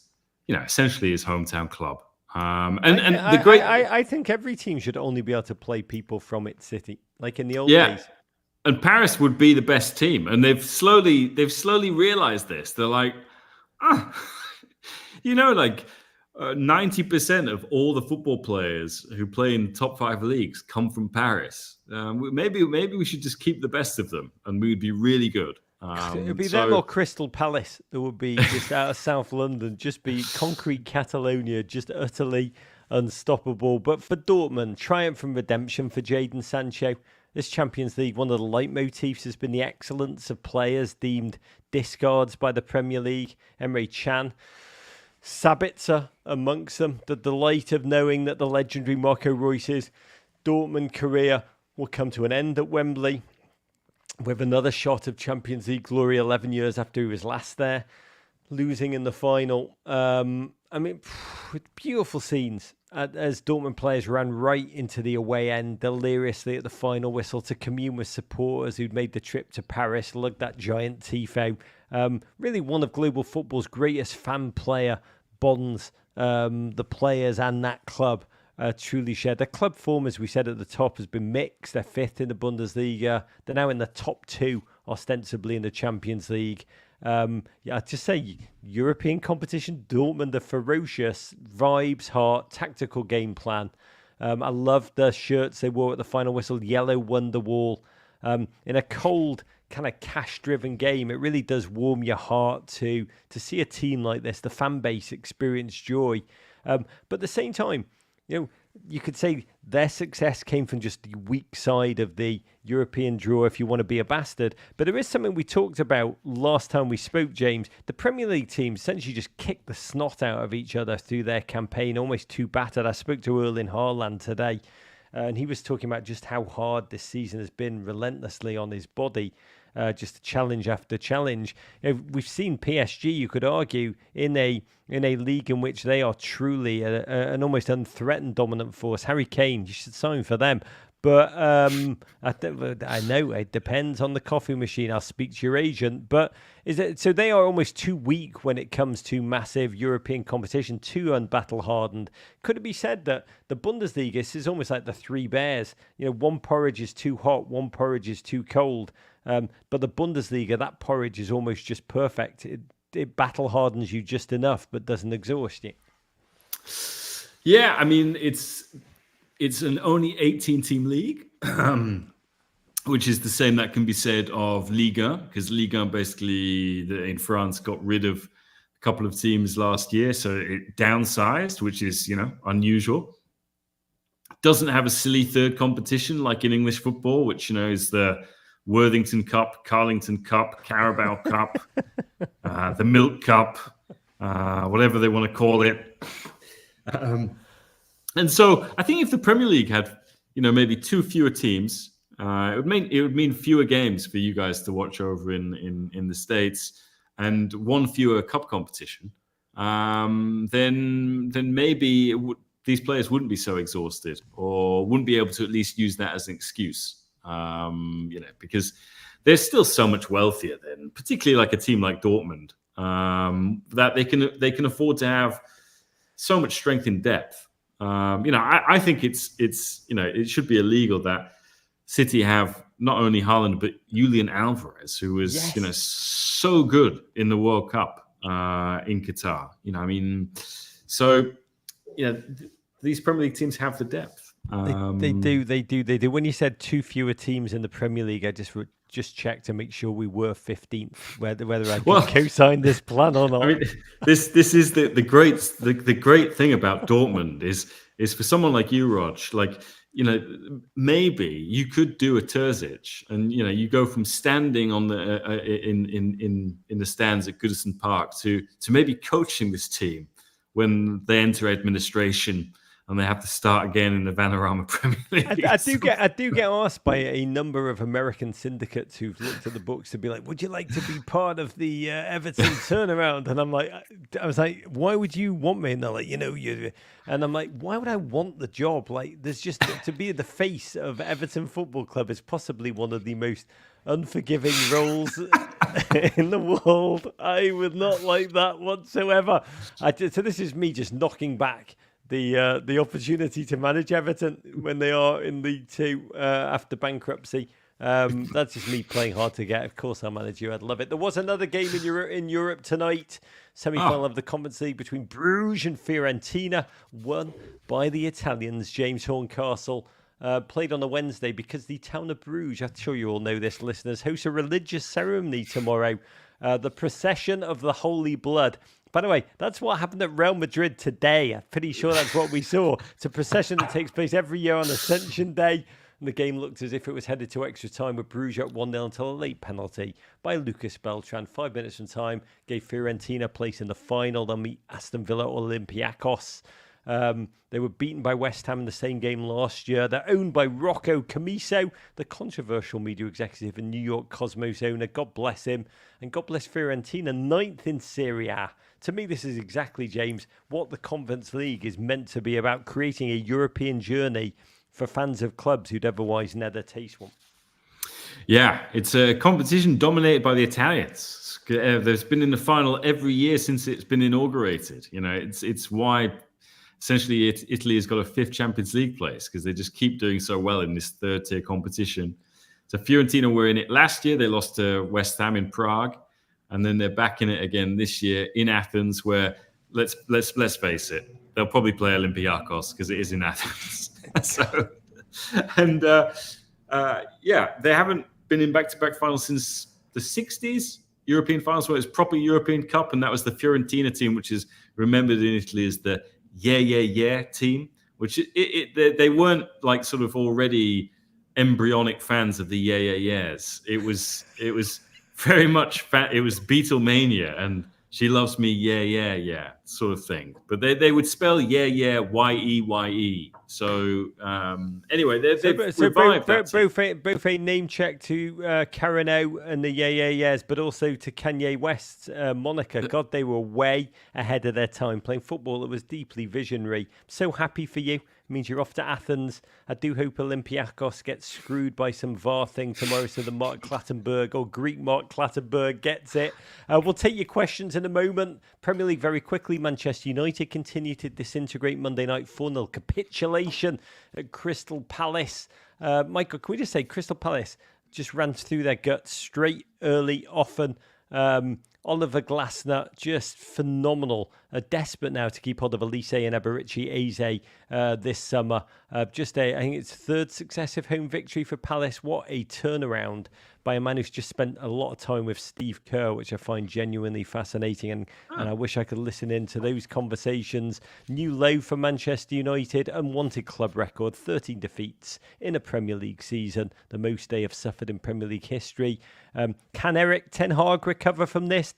essentially his hometown club. I think every team should only be able to play people from its city, like in the old days. And Paris would be the best team, and they've slowly realized this. They're like, 90% of all the football players who play in top 5 leagues come from Paris. Maybe we should just keep the best of them, and we'd be really good. It would be them or Crystal Palace that would be just out of South London, just be concrete Catalonia, just utterly unstoppable. But for Dortmund, triumph and redemption for Jadon Sancho. This Champions League, one of the leitmotifs has been the excellence of players deemed discards by the Premier League. Emre Can, Sabitzer amongst them. The delight of knowing that the legendary Marco Reus's Dortmund career will come to an end at Wembley, with another shot of Champions League glory 11 years after he was last there, losing in the final. Beautiful scenes as Dortmund players ran right into the away end deliriously at the final whistle to commune with supporters who'd made the trip to Paris, lugged that giant tifo. Really one of global football's greatest fan player bonds, the players and that club. Truly shared. Their club form, as we said at the top, has been mixed. They're 5th in the Bundesliga. They're now in the top 2 ostensibly in the Champions League. I'd just say European competition, Dortmund, the ferocious vibes, heart, tactical game plan. I love the shirts they wore at the final whistle, yellow Wonderwall. In a cold, kind of cash-driven game, it really does warm your heart to see a team like this, the fan base experience joy. But at the same time, you could say their success came from just the weak side of the European draw, if you want to be a bastard. But there is something we talked about last time we spoke, James. The Premier League teams essentially just kicked the snot out of each other through their campaign, almost too battered. I spoke to Erling Haaland today, and he was talking about just how hard this season has been relentlessly on his body. Just challenge after challenge. We've seen PSG, you could argue, in a league in which they are truly an almost unthreatened dominant force. Harry Kane, you should sign for them. But I know it depends on the coffee machine. I'll speak to your agent. But so they are almost too weak when it comes to massive European competition, too unbattle hardened. Could it be said that the Bundesliga is almost like the three bears? One porridge is too hot, one porridge is too cold. But the Bundesliga, that porridge is almost just perfect. It battle hardens you just enough, but doesn't exhaust you. Yeah, I mean, it's an only 18-team league, which is the same that can be said of Liga, because Liga basically in France got rid of a couple of teams last year, so it downsized, which is, unusual. Doesn't have a silly third competition like in English football, which, is the Worthington Cup, Carlington Cup, Carabao Cup, the Milk Cup, whatever they want to call it. And so I think if the Premier League had, maybe two fewer teams, it would mean fewer games for you guys to watch over in the States, and one fewer cup competition. Then maybe these players wouldn't be so exhausted, or wouldn't be able to at least use that as an excuse. Because they're still so much wealthier than, particularly like a team like Dortmund, that they can afford to have so much strength in depth. I think it should be illegal that City have not only Haaland but Julian Alvarez, who was so good in the World Cup in Qatar. These Premier League teams have the depth. They do. When you said two fewer teams in the Premier League, I just checked to make sure we were 15th, whether I could co-sign this plan or not. I mean, this is the great thing about Dortmund is for someone like you, Rog, maybe you could do a Terzic, and you go from standing on the in the stands at Goodison Park to maybe coaching this team when they enter administration and they have to start again in the Vanarama Premier League. I do get asked by a number of American syndicates who've looked at the books to be like, would you like to be part of the Everton turnaround? And I was like, why would you want me? And they're like, and I'm like, why would I want the job? Like, there's just to be the face of Everton Football Club is possibly one of the most unforgiving roles in the world. I would not like that whatsoever. So this is me just knocking back the opportunity to manage Everton when they are in League Two after bankruptcy. That's just me playing hard to get. Of course, I'll manage you. I'd love it. There was another game in Europe tonight. Semi-final of the Conference League between Bruges and Fiorentina, won by the Italians. James Horncastle played on a Wednesday because the town of Bruges, I'm sure you all know this, listeners, hosts a religious ceremony tomorrow. The procession of the Holy Blood. By the way, that's what happened at Real Madrid today. I'm pretty sure that's what we saw. It's a procession that takes place every year on Ascension Day. And the game looked as if it was headed to extra time with Bruges at 1-0 until a late penalty by Lucas Beltran. 5 minutes from time gave Fiorentina a place in the final. They'll meet Aston Villa Olympiacos. They were beaten by West Ham in the same game last year. They're owned by Rocco Commisso, the controversial media executive and New York Cosmos owner. God bless him. And God bless Fiorentina, 9th in Serie A. To me, this is exactly, James, what the Conference League is meant to be about, creating a European journey for fans of clubs who'd otherwise never taste one. Yeah, it's a competition dominated by the Italians. There's been in the final every year since it's been inaugurated. It's why essentially Italy has got a 5th Champions League place, because they just keep doing so well in this third-tier competition. So Fiorentina were in it last year. They lost to West Ham in Prague, and then they're back in it again this year in Athens, where let's face it, they'll probably play Olympiacos because it is in Athens. So, and they haven't been in back-to-back finals since the 60s. European finals where it was proper European Cup, and that was the Fiorentina team, which is remembered in Italy as the yeah team, which they weren't like sort of already embryonic fans of the yeahs. It was very much it was Beatlemania and she loves me yeah sort of thing. But they would spell yeah Yeye. So anyway, they've revived both a name check to Carano and the yeah, but also to Kanye West's moniker. God, they were way ahead of their time playing football that was deeply visionary. So happy for you. It means you're off to Athens. I do hope Olympiacos gets screwed by some VAR thing tomorrow so the Mark Clattenburg or Greek Mark Clattenburg gets it. We'll take your questions in a moment. Premier League very quickly. Manchester United continue to disintegrate Monday night 4-0 capitulation at Crystal Palace. Michael, can we just say Crystal Palace just ran through their guts straight, early, often. Oliver Glasner, just phenomenal. Desperate now to keep hold of Elise and Eberici Eze this summer. I think it's third successive home victory for Palace. What a turnaround by a man who's just spent a lot of time with Steve Kerr, which I find genuinely fascinating. And I wish I could listen in to those conversations. New low for Manchester United, unwanted club record, 13 defeats in a Premier League season, the most they have suffered in Premier League history. Can Erik ten Hag recover from this? ...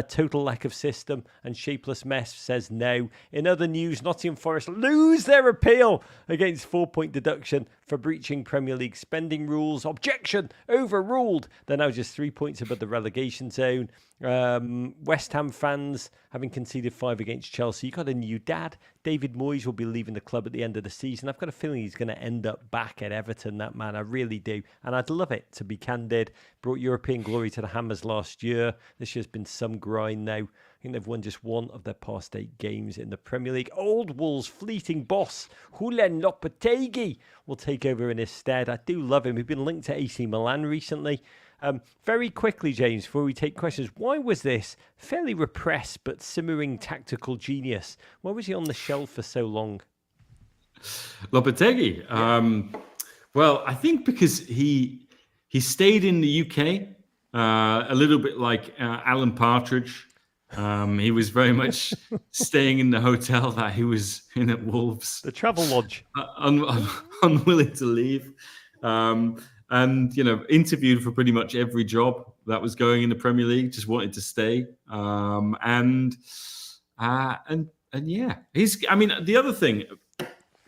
Total lack of system and shapeless mess says no. In other news, Nottingham Forest lose their appeal against 4-point deduction for breaching Premier League spending rules. Objection overruled. They're now just 3 points above the relegation zone. West Ham fans having conceded 5 against Chelsea. You got a new dad. David Moyes will be leaving the club at the end of the season. I've got a feeling he's going to end up back at Everton, that man. I really do. And I'd love it, to be candid. Brought European glory to the Hammers last year. This year's been some grind now. I think they've won just one of their past 8 games in the Premier League. Old Wolves fleeting boss Julen Lopetegui will take over in his stead. I do love him. He's been linked to AC Milan recently. Very quickly, James, before we take questions, why was this fairly repressed but simmering tactical genius? Why was he on the shelf for so long? Lopetegui. Well, I think because he stayed in the UK, a little bit like Alan Partridge. He was very much staying in the hotel that he was in at Wolves. The Travel Lodge. Unwilling to leave. And, interviewed for pretty much every job that was going in the Premier League, just wanted to stay. And yeah, the other thing,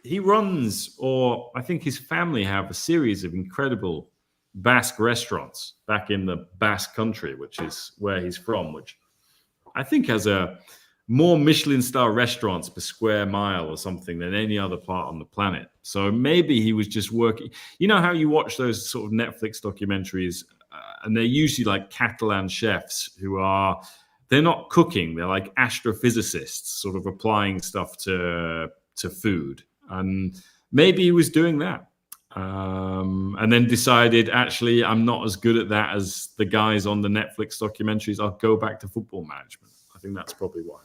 he runs, or I think his family have a series of incredible Basque restaurants back in the Basque country, which is where he's from, which I think has a more Michelin-star restaurants per square mile or something than any other part on the planet. So maybe he was just working. You know how you watch those sort of Netflix documentaries, and they're usually like Catalan chefs they're not cooking. They're like astrophysicists, sort of applying stuff to food. And maybe he was doing that. And then decided, actually, I'm not as good at that as the guys on the Netflix documentaries. I'll go back to football management. I think that's probably why.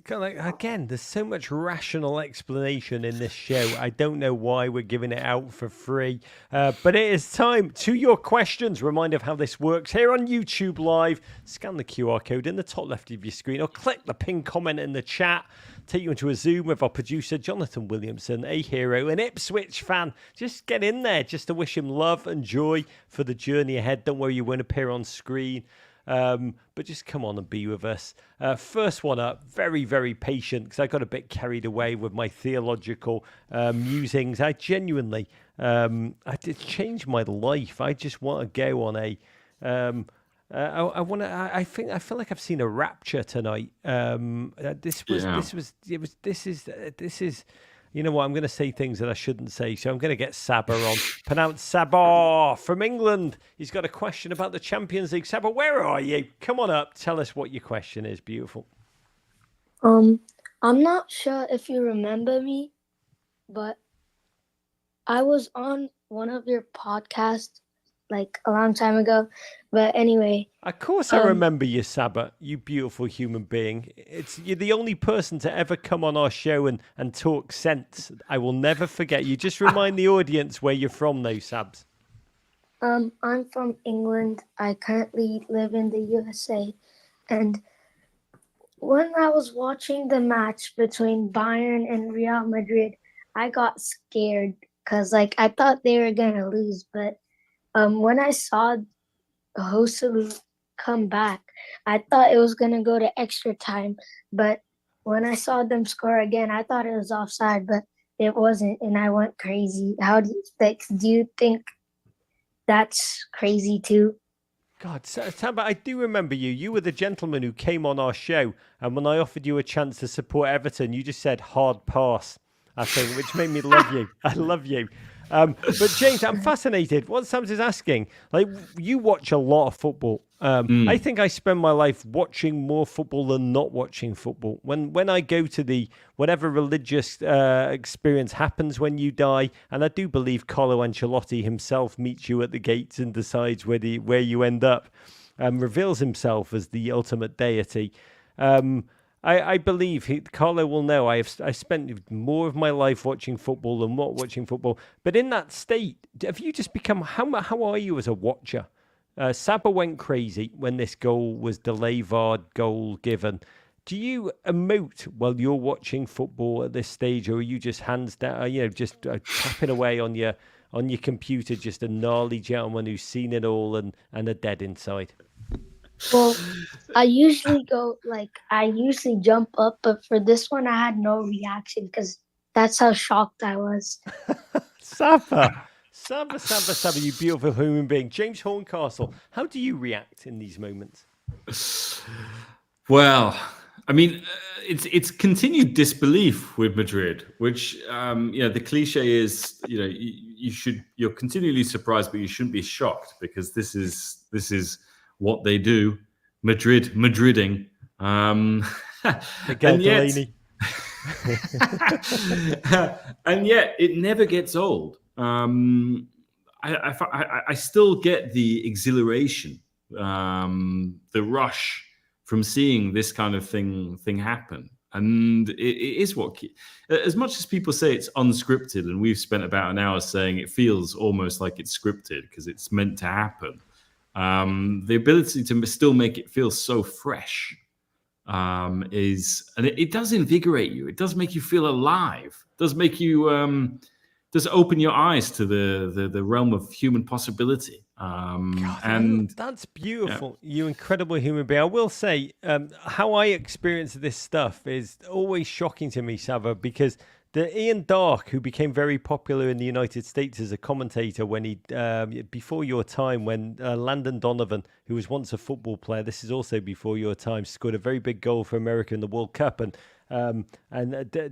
Again, there's so much rational explanation in this show. I don't know why we're giving it out for free. But it is time to your questions. Reminder of how this works here on YouTube Live. Scan the QR code in the top left of your screen or click the pinned comment in the chat. Take you into a Zoom with our producer, Jonathan Williamson, a hero, an Ipswich fan. Just get in there just to wish him love and joy for the journey ahead. Don't worry, you won't appear on screen. But just come on and be with us. First one up, very, very patient, because I got a bit carried away with my theological musings. I genuinely, I did change my life. I just want to go on a, I feel like I've seen a rapture tonight. This is. You know what? I'm going to say things that I shouldn't say, so I'm going to get Sabah on. Pronounced Sabah from England. He's got a question about the Champions League. Sabah, where are you? Come on up. Tell us what your question is. Beautiful. I'm not sure if you remember me, but I was on one of your podcasts like a long time ago. But anyway. Of course I remember you, Saba, you beautiful human being. You're the only person to ever come on our show and talk sense. I will never forget you. Just remind the audience where you're from though, Sabs. I'm from England. I currently live in the USA. And when I was watching the match between Bayern and Real Madrid, I got scared because I thought they were going to lose. But when I saw Joselu come back, I thought it was going to go to extra time. But when I saw them score again, I thought it was offside, but it wasn't. And I went crazy. Do you think that's crazy too? God, Saba, I do remember you. You were the gentleman who came on our show, and when I offered you a chance to support Everton, you just said hard pass, I think, which made me love you. I love you. But James, I'm fascinated. What Sam is asking, you watch a lot of football. I think I spend my life watching more football than not watching football. When I go to the whatever religious experience happens when you die, and I do believe Carlo Ancelotti himself meets you at the gates and decides where you end up, reveals himself as the ultimate deity. I believe Carlo will know I spent more of my life watching football than not watching football. But in that state, have you just become, how are you as a watcher? Saba went crazy when this goal was the Levard goal given. Do you emote while you're watching football at this stage, or are you just hands down, just tapping away on your computer, just a gnarly gentleman who's seen it all and are dead inside? Well, I usually jump up, but for this one, I had no reaction because that's how shocked I was. Saba, you beautiful human being. James Horncastle, how do you react in these moments? Well, I mean, it's continued disbelief with Madrid, which the cliche is, you're continually surprised, but you shouldn't be shocked because this is what they do. Madriding. Miguel Delaney. And yet it never gets old. I still get the exhilaration, the rush from seeing this kind of thing happen. And it is as much as people say it's unscripted, and we've spent about an hour saying it feels almost like it's scripted because it's meant to happen. The ability to still make it feel so fresh and it does invigorate you. It does make you feel alive. It does make you does open your eyes to the realm of human possibility. God, and that's beautiful. Yeah. You incredible human being. I will say, how I experience this stuff is always shocking to me, Saba, because the Ian Darke, who became very popular in the United States as a commentator when he, before your time, when Landon Donovan, who was once a football player, this is also before your time, scored a very big goal for America in the World Cup. And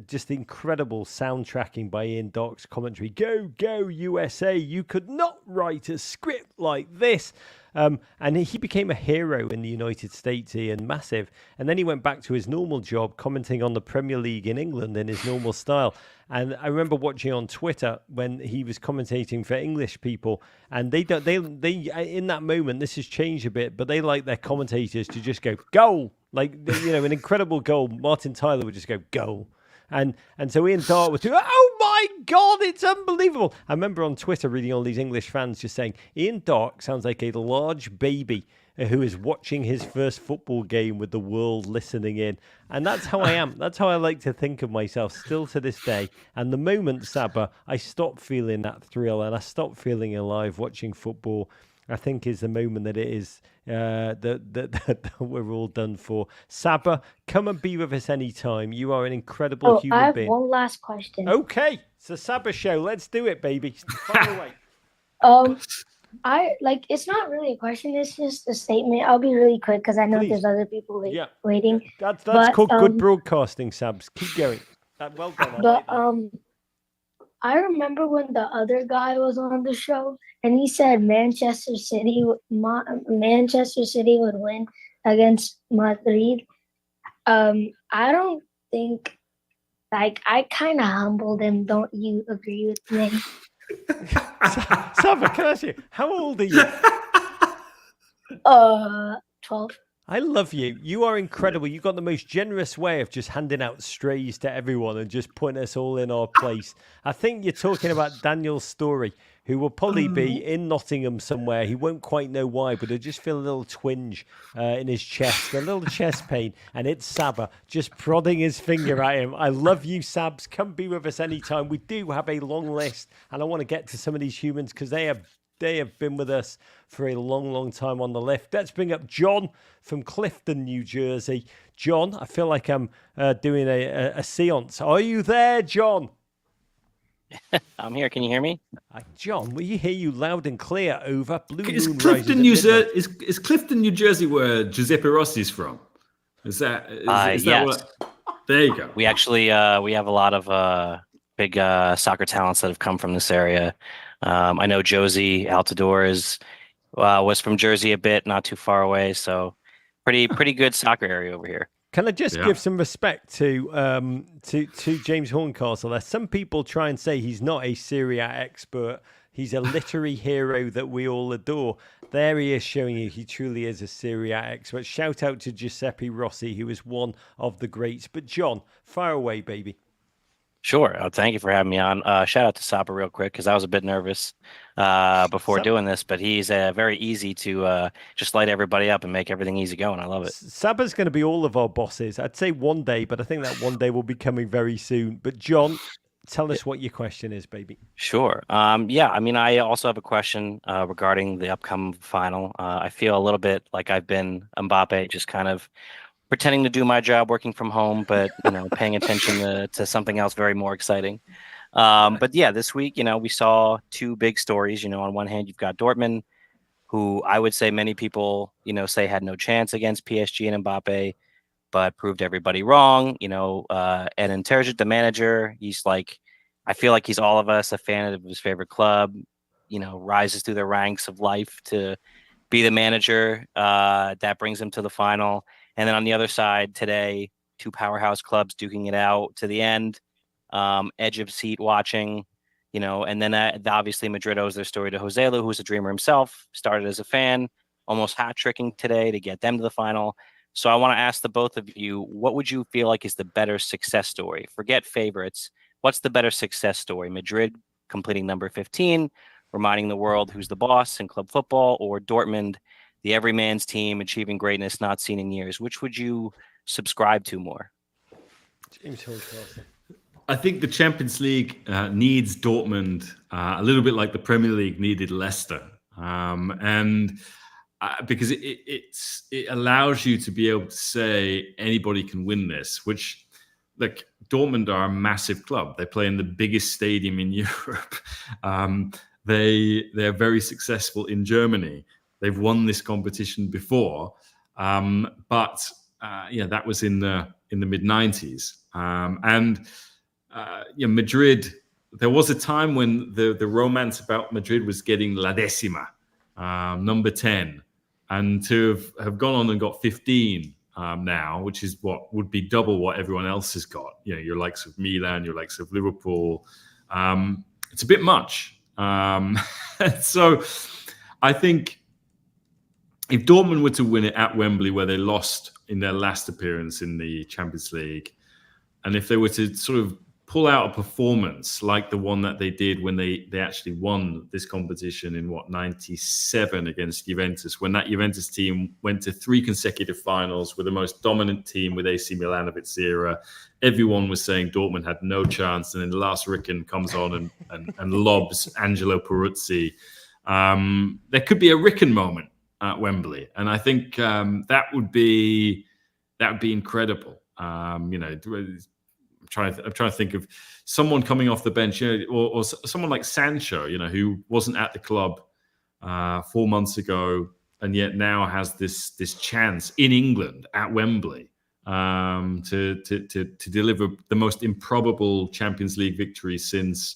just incredible soundtracking by Ian Darke's commentary. Go, go, USA. You could not write a script like this. And he became a hero in the United States, Ian, massive. And then he went back to his normal job, commenting on the Premier League in England in his normal style. And I remember watching on Twitter when he was commentating for English people, and they in that moment, this has changed a bit, but they like their commentators to just go goal, like an incredible goal. Martin Tyler would just go goal. And so Ian Darke was doing, oh my God, it's unbelievable. I remember on Twitter reading all these English fans just saying, Ian Darke sounds like a large baby who is watching his first football game with the world listening in. And that's how I am. That's how I like to think of myself still to this day. And the moment, Saba, I stopped feeling that thrill and I stopped feeling alive watching football, I think is the moment that it is that we're all done for. Saba, come and be with us anytime. You are an incredible human I have being. one last question. Okay, it's a Saba show. Let's do it, baby. Fire away. It's not really a question. It's just a statement. I'll be really quick because I know there's other people waiting. That's called good broadcasting, Sabs. Keep going. Well done. I remember when the other guy was on the show and he said Manchester City would win against Madrid. I don't think, I kind of humbled him. Don't you agree with me? Saba, can I ask you, how old are you? 12. I love you. You are incredible. You've got the most generous way of just handing out strays to everyone and just putting us all in our place. I think you're talking about Daniel Story, who will probably be in Nottingham somewhere. He won't quite know why, but he'll just feel a little twinge in his chest, a little chest pain, and it's Saba just prodding his finger at him. I love you, Sabs. Come be with us anytime. We do have a long list, and I want to get to some of these humans because they have been with us for a long, long time on the lift. Let's bring up John from Clifton, New Jersey. John, I feel like I'm doing a seance. Are you there, John? I'm here. Can you hear me? John, we hear you loud and clear over Blue Is Moon Clifton, Rises at midnight. is Clifton, New Jersey, where Giuseppe Rossi's from? Is that Yes. what? There you go. We actually we have a lot of big soccer talents that have come from this area. I know Josie Altador was from Jersey a bit, not too far away. So pretty good soccer area over here. Can I just give some respect to James Horncastle? There, some people try and say he's not a Serie A expert. He's a literary hero that we all adore. There he is showing you he truly is a Serie A expert. Shout out to Giuseppe Rossi, who is one of the greats. But John, fire away, baby. Sure. Thank you for having me on. Shout out to Sapa real quick because I was a bit nervous before doing this, but he's very easy to just light everybody up and make everything easy going. I love it. Saba's going to be all of our bosses. I'd say one day, but I think that one day will be coming very soon. But John, tell us what your question is, baby. Sure. Yeah, I mean, I also have a question regarding the upcoming final. I feel a little bit like I've been Mbappe, just kind of pretending to do my job working from home, but paying attention to something else very more exciting. But yeah, this week, we saw two big stories. On one hand, you've got Dortmund, who I would say many people, say had no chance against PSG and Mbappe, but proved everybody wrong. And Terzic, the manager, I feel like he's all of us, a fan of his favorite club, rises through the ranks of life to be the manager that brings him to the final. And then on the other side today, two powerhouse clubs duking it out to the end, edge of seat watching, and then obviously Madrid owes their story to Joselu, who's a dreamer himself, started as a fan, almost hat-tricking today to get them to the final. So I want to ask the both of you, what would you feel like is the better success story? Forget favorites. What's the better success story? Madrid completing number 15, reminding the world who's the boss in club football, or Dortmund, the everyman's team, achieving greatness not seen in years? Which would you subscribe to more? James Horncastle. I think the Champions League needs Dortmund a little bit like the Premier League needed Leicester, because it allows you to be able to say anybody can win this. Which, like, Dortmund are a massive club. They play in the biggest stadium in Europe. They're very successful in Germany. They've won this competition before, but that was in the mid-90s. Madrid. There was a time when the romance about Madrid was getting La Decima, number 10, and to have gone on and got 15 now, which is what would be double what everyone else has got. Your likes of Milan, your likes of Liverpool. It's a bit much. So I think if Dortmund were to win it at Wembley, where they lost in their last appearance in the Champions League, and if they were to sort of pull out a performance like the one that they did when they actually won this competition in 97 against Juventus, when that Juventus team went to 3 consecutive finals with the most dominant team with AC Milan of its era, everyone was saying Dortmund had no chance, and then Lars Ricken comes on and lobs Angelo Peruzzi. There could be a Ricken moment at Wembley, and I think that would be incredible. I'm trying to think of someone coming off the bench, or someone like Sancho, who wasn't at the club 4 months ago, and yet now has this chance in England at Wembley to deliver the most improbable Champions League victory since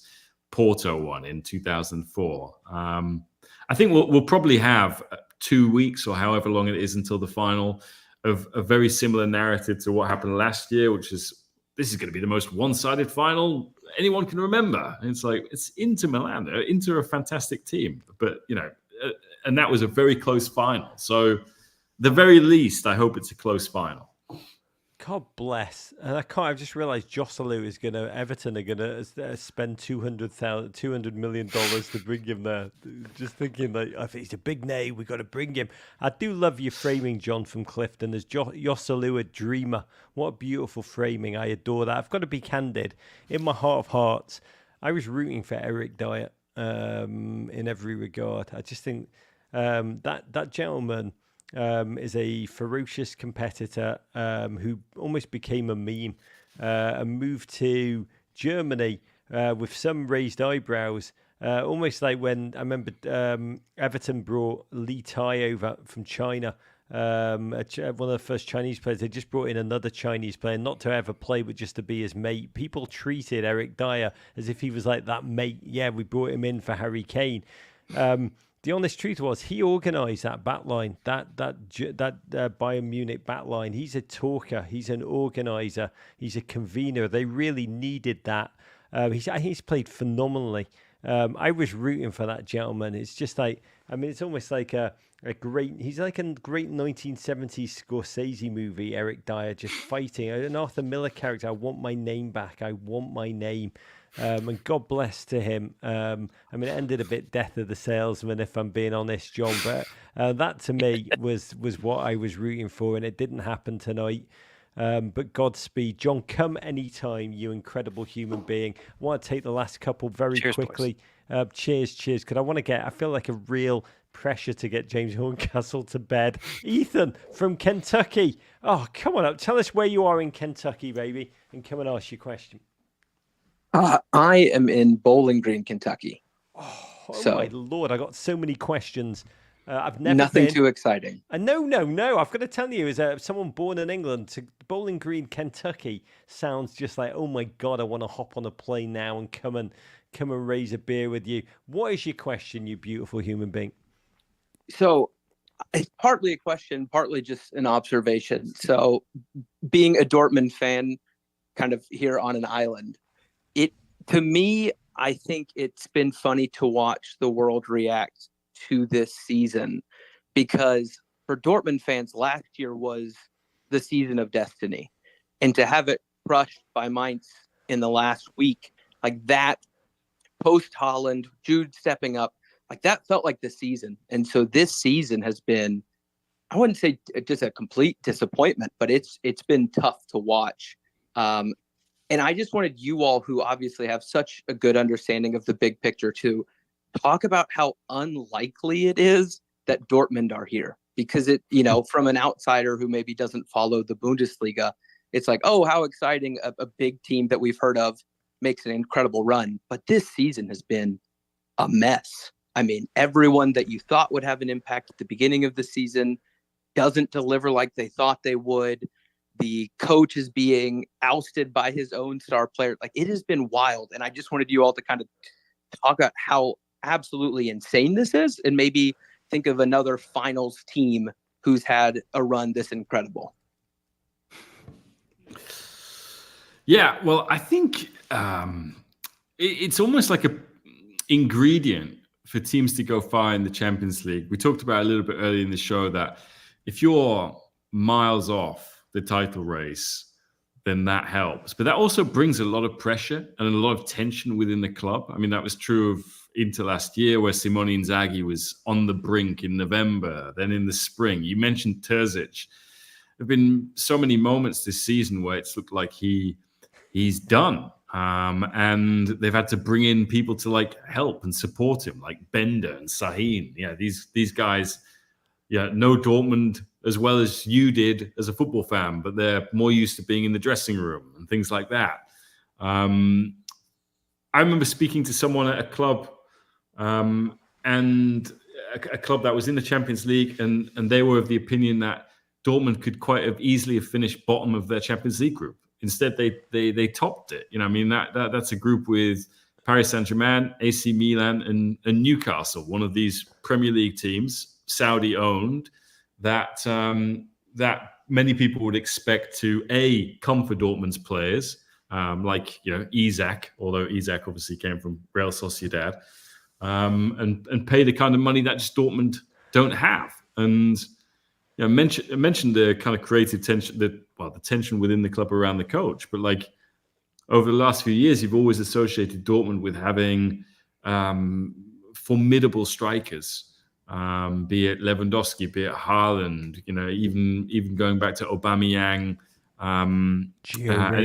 Porto won in 2004. I think we'll probably have 2 weeks or however long it is until the final of a very similar narrative to what happened last year, which is this is going to be the most one-sided final anyone can remember. And it's like, it's Inter Milan. Inter are a fantastic team, but and that was a very close final. So, the very least, I hope it's a close final. God bless. And I've just realised Joselu is Everton are gonna spend $200 million to bring him there. Just thinking, like, I think he's a big name. We got to bring him. I do love your framing, John from Clifton. There's Joselu, a dreamer. What a beautiful framing. I adore that. I've got to be candid. In my heart of hearts, I was rooting for Eric Dyer in every regard. I just think that gentleman is a ferocious competitor who almost became a meme and moved to Germany with some raised eyebrows. Almost like when I remember Everton brought Li Tai over from China, one of the first Chinese players. They just brought in another Chinese player, not to ever play, but just to be his mate. People treated Eric Dyer as if he was like that mate. Yeah, we brought him in for Harry Kane. The honest truth was he organised that backline, that Bayern Munich backline. He's a talker. He's an organiser. He's a convener. They really needed that. He's played phenomenally. I was rooting for that gentleman. It's just like, I mean, it's almost like he's like a great 1970s Scorsese movie, Eric Dyer, just fighting. An Arthur Miller character, I want my name back. I want my name. And God bless to him. I mean, it ended a bit death of the salesman, if I'm being honest, John. But that to me was what I was rooting for, and it didn't happen tonight. But Godspeed, John. Come anytime, you incredible human being. I want to take the last couple very quickly. Cheers. Because I feel like a real pressure to get James Horncastle to bed. Ethan from Kentucky. Oh, come on up. Tell us where you are in Kentucky, baby, and come and ask your question. I am in Bowling Green, Kentucky. Oh my Lord, I got so many questions. I've never nothing been. Too exciting. No. I've got to tell you, as someone born in England, to Bowling Green, Kentucky sounds just like, oh my God, I want to hop on a plane now and come and raise a beer with you. What is your question, you beautiful human being? So it's partly a question, partly just an observation. So being a Dortmund fan, kind of here on an island, to me, I think it's been funny to watch the world react to this season, because for Dortmund fans, last year was the season of destiny. And to have it crushed by Mainz in the last week, like that, post Haaland, Jude stepping up, like that felt like the season. And so this season has been, I wouldn't say just a complete disappointment, but it's been tough to watch. And I just wanted you all, who obviously have such a good understanding of the big picture, to talk about how unlikely it is that Dortmund are here. Because from an outsider who maybe doesn't follow the Bundesliga, it's like, oh, how exciting, a big team that we've heard of makes an incredible run. But this season has been a mess. I mean, everyone that you thought would have an impact at the beginning of the season doesn't deliver like they thought they would. The coach is being ousted by his own star player. Like, it has been wild. And I just wanted you all to kind of talk about how absolutely insane this is, and maybe think of another finals team who's had a run this incredible. Yeah, well, I think it's almost like an ingredient for teams to go far in the Champions League. We talked about a little bit earlier in the show that if you're miles off the title race, then that helps. But that also brings a lot of pressure and a lot of tension within the club. I mean, that was true of Inter last year, where Simone Inzaghi was on the brink in November, then in the spring. You mentioned Terzic. There have been so many moments this season where it's looked like he's done. And they've had to bring in people to like help and support him, like Bender and Sahin. Yeah, these guys know Dortmund as well as you did as a football fan, but they're more used to being in the dressing room and things like that. I remember speaking to someone at a club, and a club that was in the Champions League, and they were of the opinion that Dortmund could quite have easily have finished bottom of their Champions League group. Instead, they topped it. I mean, that's a group with Paris Saint-Germain, AC Milan, and Newcastle, one of these Premier League teams, Saudi-owned, that many people would expect to come for Dortmund's players, like Isak, although Isak obviously came from Real Sociedad, and pay the kind of money that just Dortmund don't have. And mentioned the kind of creative tension, the tension within the club around the coach, but like over the last few years, you've always associated Dortmund with having formidable strikers, be it Lewandowski, be it Haaland, even going back to Aubameyang, and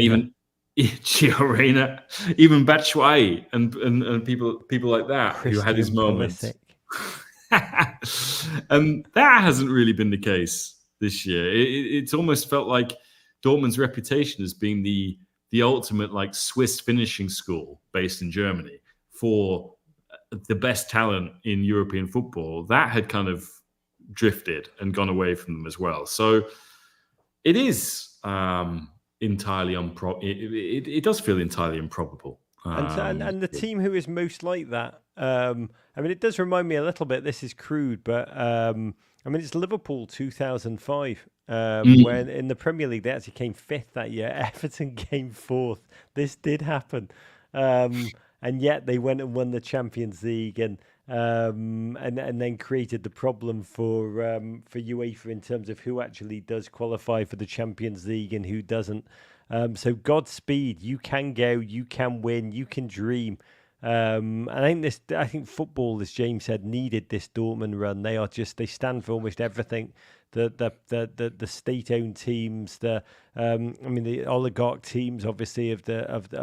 even Gio Reyna, even Batshuayi, and people like that who had his moments. And that hasn't really been the case this year. It's almost felt like Dortmund's reputation as being the ultimate like Swiss finishing school based in Germany for the best talent in European football, that had kind of drifted and gone away from them as well. So it is entirely it does feel entirely improbable. And the team who is most like that, I mean, it does remind me a little bit, this is crude, but I mean, it's Liverpool 2005, when in the Premier League, they actually came fifth that year. Everton came fourth. This did happen. And yet they went and won the Champions League and then created the problem for UEFA in terms of who actually does qualify for the Champions League and who doesn't. So Godspeed. You can go, you can win, you can dream. And I think football, as James said, needed this Dortmund run. They stand for almost everything. The state-owned teams, the oligarch teams, obviously of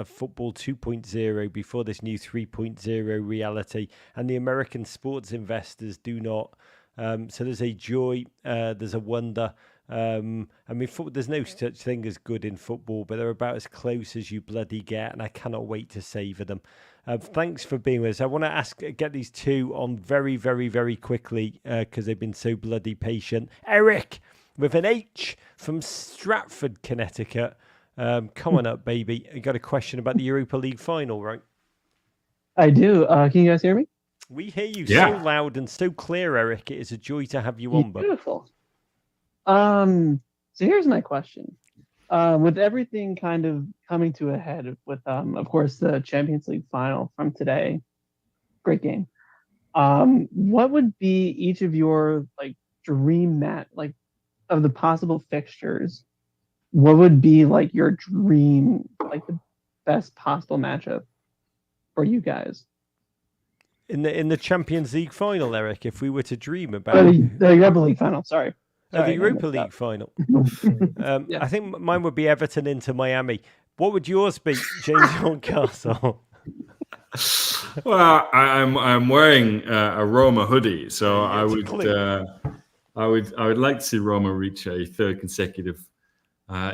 football 2.0 before this new 3.0 reality, and the American sports investors do not. So there's a joy, there's a wonder. There's no such thing as good in football, but they're about as close as you bloody get, and I cannot wait to savour them. Thanks for being with us. I want to get these two on very, very, very quickly because they've been so bloody patient. Eric, with an H from Stratford, Connecticut. Come on up, baby. You got a question about the Europa League final, right? I do. Can you guys hear me? We hear you so loud and so clear, Eric. It is a joy to have you on. Beautiful. So here's my question. With everything kind of coming to a head with, of course, the Champions League final from today, great game. What would be each of your dream match, of the possible fixtures? What would be your dream, the best possible matchup for you guys? In the Champions League final, Eric, if we were to dream about the Europa League final, sorry. The Europa League final. I think mine would be Everton into Miami. What would yours be, James Horncastle? Well, I'm wearing a Roma hoodie, so I would like to see Roma reach a third consecutive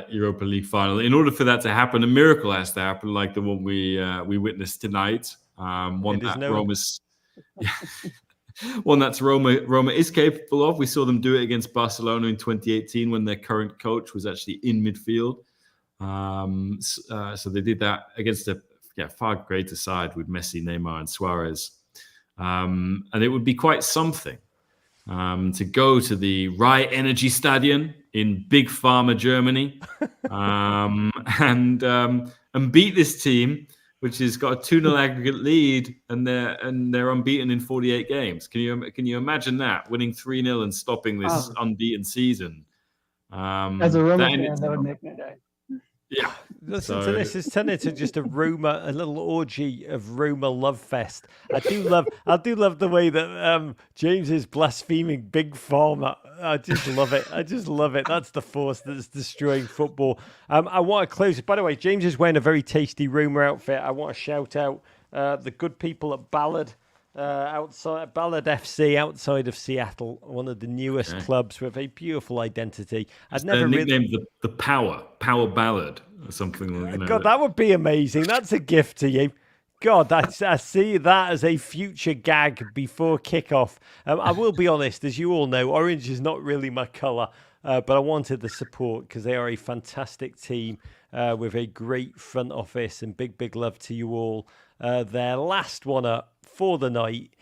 Europa League final. In order for that to happen, a miracle has to happen, like the one we witnessed tonight. One that Roma is capable of. We saw them do it against Barcelona in 2018 when their current coach was actually in midfield. So they did that against a far greater side with Messi, Neymar, and Suarez. And it would be quite something to go to the Rai Energy Stadion in Big Pharma, Germany, and beat this team, which has got a 2-0 aggregate lead, and they're unbeaten in 48 games. Can you imagine that, winning 3-0 and stopping this unbeaten season? As a Roma fan, that would make my day. Yeah. Listen to this. It's turned into just a little orgy of Roma love fest. I do love the way that James is blaspheming Big Pharma. I just love it. That's the force that's destroying football. I want to close. By the way, James is wearing a very tasty Roma outfit. I want to shout out the good people at Ballard. Outside Ballard FC, outside of Seattle, one of the newest clubs with a beautiful identity. They're nicknamed the Power Ballard or something like that. God, that would be amazing. That's a gift to you. God, I see that as a future gag before kickoff. I will be honest, as you all know, orange is not really my colour, but I wanted the support because they are a fantastic team with a great front office, and big love to you all. Their last one up for the night.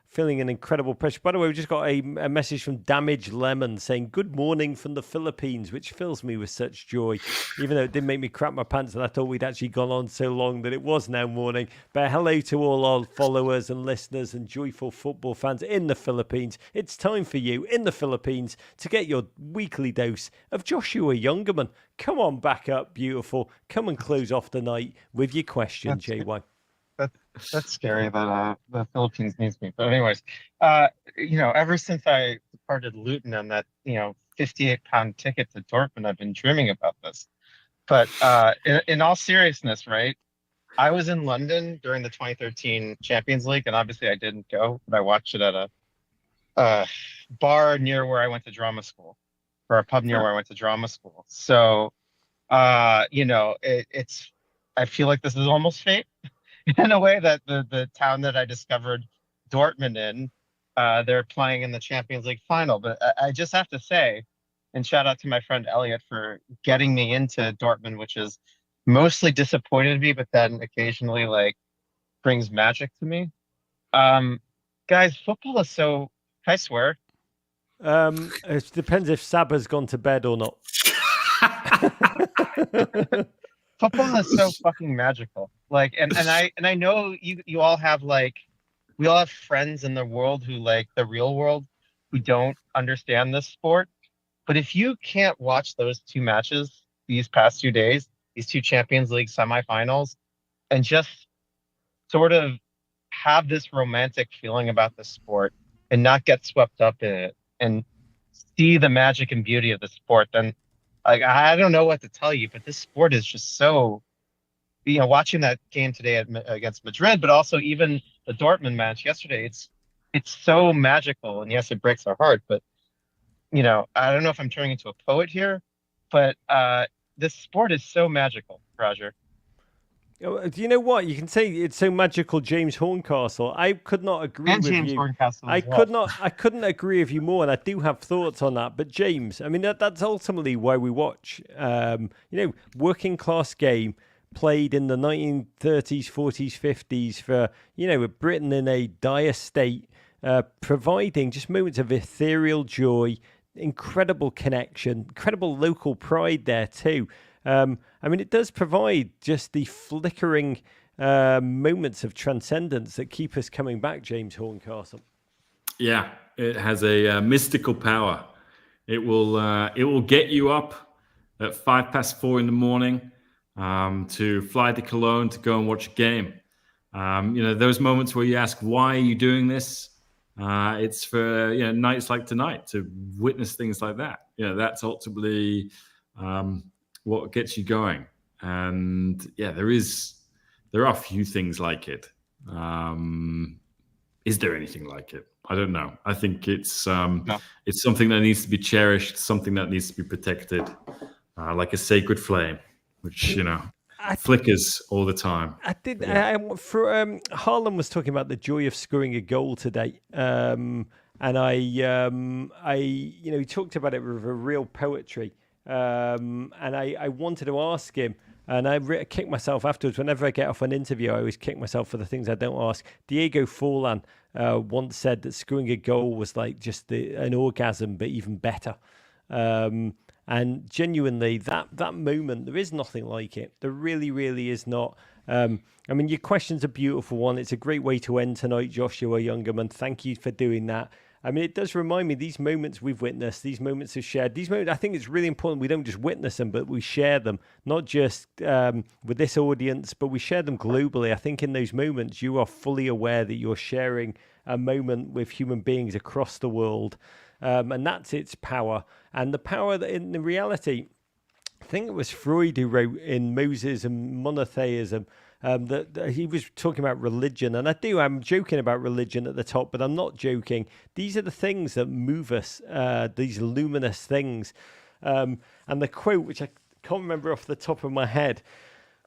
feeling an incredible pressure. By the way, we just got a message from Damaged Lemon saying, good morning from the Philippines, which fills me with such joy, even though it did make me crap my pants and I thought we'd actually gone on so long that it was now morning. But hello to all our followers and listeners and joyful football fans in the Philippines. It's time for you in the Philippines to get your weekly dose of Joshua Youngerman. Come on back up, beautiful. Come and close off the night with your question, JY. That's scary that the Philippines needs me. But anyways, ever since I departed Luton on that 58-pound ticket to Dortmund, I've been dreaming about this. But in all seriousness, right? I was in London during the 2013 Champions League, and obviously I didn't go, but I watched it at a bar near where I went to drama school, or a pub near where I went to drama school. So, it's. I feel like this is almost fate. In a way that the town that I discovered Dortmund in, they're playing in the Champions League final. But I just have to say, and shout out to my friend Elliot for getting me into Dortmund, which is mostly disappointed me, but then occasionally brings magic to me. Guys, football is so, I swear. It depends if Saba's gone to bed or not. Football is so fucking magical. And I know you all have we all have friends in the world who the real world who don't understand this sport. But if you can't watch those two matches these past 2 days, these two Champions League semifinals, and just sort of have this romantic feeling about the sport and not get swept up in it and see the magic and beauty of the sport, then I don't know what to tell you, but this sport is just so, watching that game today against Madrid, but also even the Dortmund match yesterday, it's so magical. And yes, it breaks our heart, but, I don't know if I'm turning into a poet here, but this sport is so magical, Roger. Do you know what? You can say it's so magical, James Horncastle. I could not agree with James you. Horncastle I couldn't agree with you more, and I do have thoughts on that. But James, I mean, that's ultimately why we watch. Working class game played in the 1930s, 40s, 50s for Britain in a dire state, providing just moments of ethereal joy, incredible connection, incredible local pride there too. It does provide just the flickering moments of transcendence that keep us coming back, James Horncastle. Yeah, it has a mystical power. It will get you up at 4:05 in the morning to fly to Cologne to go and watch a game. Those moments where you ask, why are you doing this? It's for nights like tonight to witness things like that. That's ultimately what gets you going. And there are few things like it. Is there anything like it? I don't know. I think it's it's something that needs to be cherished, something that needs to be protected, like a sacred flame, which flickers all the time. Harlan was talking about the joy of scoring a goal today, and he talked about it with a real poetry. And I wanted to ask him, and I kick myself afterwards. Whenever I get off an interview, I always kick myself for the things I don't ask. Diego Forlan once said that scoring a goal was like just an orgasm, but even better. And genuinely, that moment, there is nothing like it. There really, really is not. Your question's a beautiful one. It's a great way to end tonight, Joshua Youngerman. Thank you for doing that. It does remind me, these moments we've witnessed, these moments are shared. These moments, I think it's really important we don't just witness them, but we share them, not just with this audience, but we share them globally. I think in those moments, you are fully aware that you're sharing a moment with human beings across the world. And that's its power. And the power that in the reality, I think it was Freud who wrote in Moses and Monotheism, that he was talking about religion. And I'm joking about religion at the top, but I'm not joking. These are the things that move us, these luminous things. And the quote, which I can't remember off the top of my head,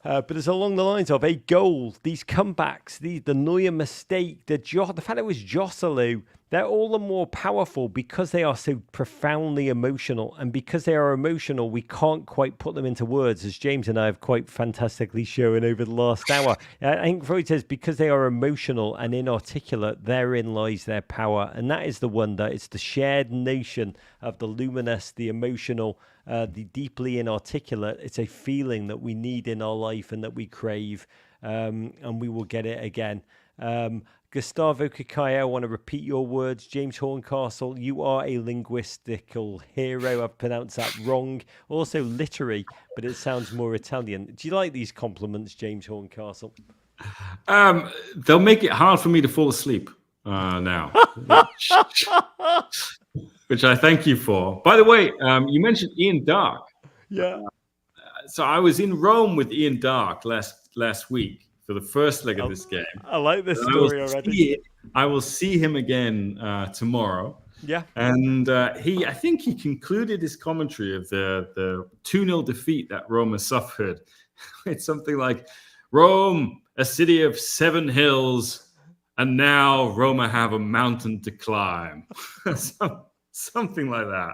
but it's along the lines of a goal, these comebacks, the Neuer mistake, the fact it was Joselu, they're all the more powerful because they are so profoundly emotional. And because they are emotional, we can't quite put them into words, as James and I have quite fantastically shown over the last hour. I think Freud says because they are emotional and inarticulate, therein lies their power. And that is the wonder. It's the shared notion of the luminous, the emotional, the deeply inarticulate. It's a feeling that we need in our life and that we crave, and we will get it again. Gustavo Kakayo, I want to repeat your words. James Horncastle, you are a linguistical hero. I've pronounced that wrong. Also literary, but it sounds more Italian. Do you like these compliments, James Horncastle? They'll make it hard for me to fall asleep now, which I thank you for. By the way, you mentioned Ian Darke. Yeah. So I was in Rome with Ian Darke last week for the first leg of this game. I like this story already. I will see him again tomorrow. Yeah. And I think he concluded his commentary of the 2-0 defeat that Roma suffered. It's something like, Rome, a city of 7 hills, and now Roma have a mountain to climb. Something like that.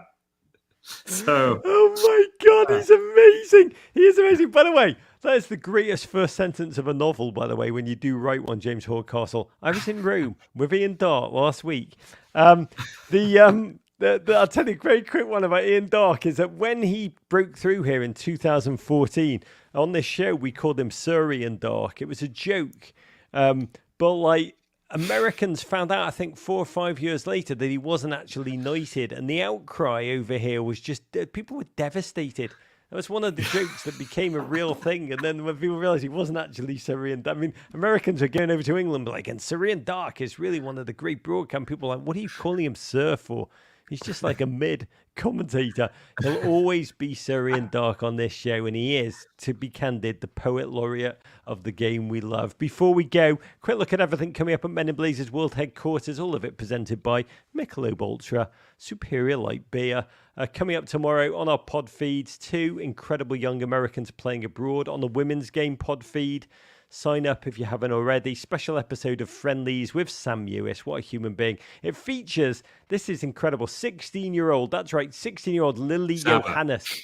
So, oh my God, he's amazing. He is amazing. By the way, that is the greatest first sentence of a novel, by the way, when you do write one, James Horncastle. I was in Rome with Ian Darke last week. I'll tell you a very quick one about Ian Darke is that when he broke through here in 2014, on this show, we called him Sir Ian Darke. It was a joke. But like, Americans found out, I think, 4 or 5 years later that he wasn't actually knighted. And the outcry over here was just, people were devastated. That was one of the jokes that became a real thing. And then when people realized he wasn't actually Sir Ian Darke, I mean, Americans are going over to England, but like, and Sir Ian Darke is really one of the great broadcast people. Like, what are you calling him Sir for? He's just like a mid-commentator. He'll always be Sir Ian Darke on this show, and he is, to be candid, the poet laureate of the game we love. Before we go, quick look at everything coming up at Men in Blazers World Headquarters, all of it presented by Michelob Ultra, Superior Light Beer. Coming up tomorrow on our pod feeds, 2 incredible young Americans playing abroad on the women's game pod feed. Sign up if you haven't already. Special episode of Friendlies with Sam Lewis. What a human being. It features, this is incredible, 16-year-old, that's right, 16-year-old Lily Johannes.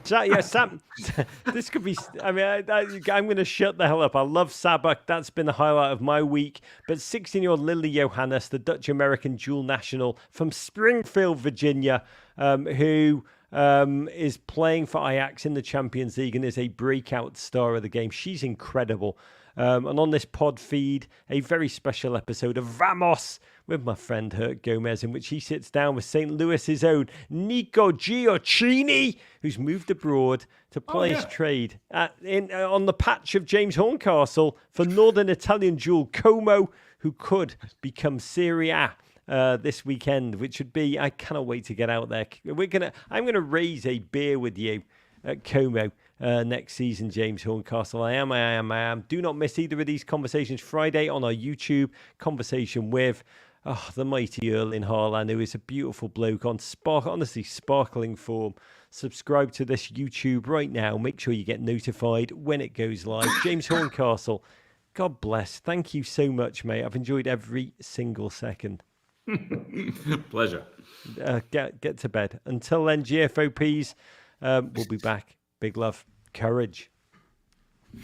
Yeah, Sam, this could be, I mean, I'm going to shut the hell up. I love Sabak. That's been the highlight of my week. But 16-year-old Lily Johannes, the Dutch-American dual national from Springfield, Virginia, who is playing for Ajax in the Champions League and is a breakout star of the game. She's incredible. And on this pod feed, a very special episode of Vamos with my friend Herc Gomez, in which he sits down with St. Louis's own Nico Gioacchini, who's moved abroad to play his trade on the patch of James Horncastle for Northern Italian jewel Como, who could become Serie A this weekend, which would be, I cannot wait to get out there. I'm gonna raise a beer with you at Como next season, James Horncastle. I am. Do not miss either of these conversations. Friday on our YouTube, conversation with the mighty Erling Haaland, who is a beautiful bloke on honestly sparkling form. Subscribe to this YouTube right now. Make sure you get notified when it goes live. James Horncastle, God bless. Thank you so much, mate. I've enjoyed every single second. Pleasure. Get to bed. Until then, GFOPs, we'll be back. Big love. Courage.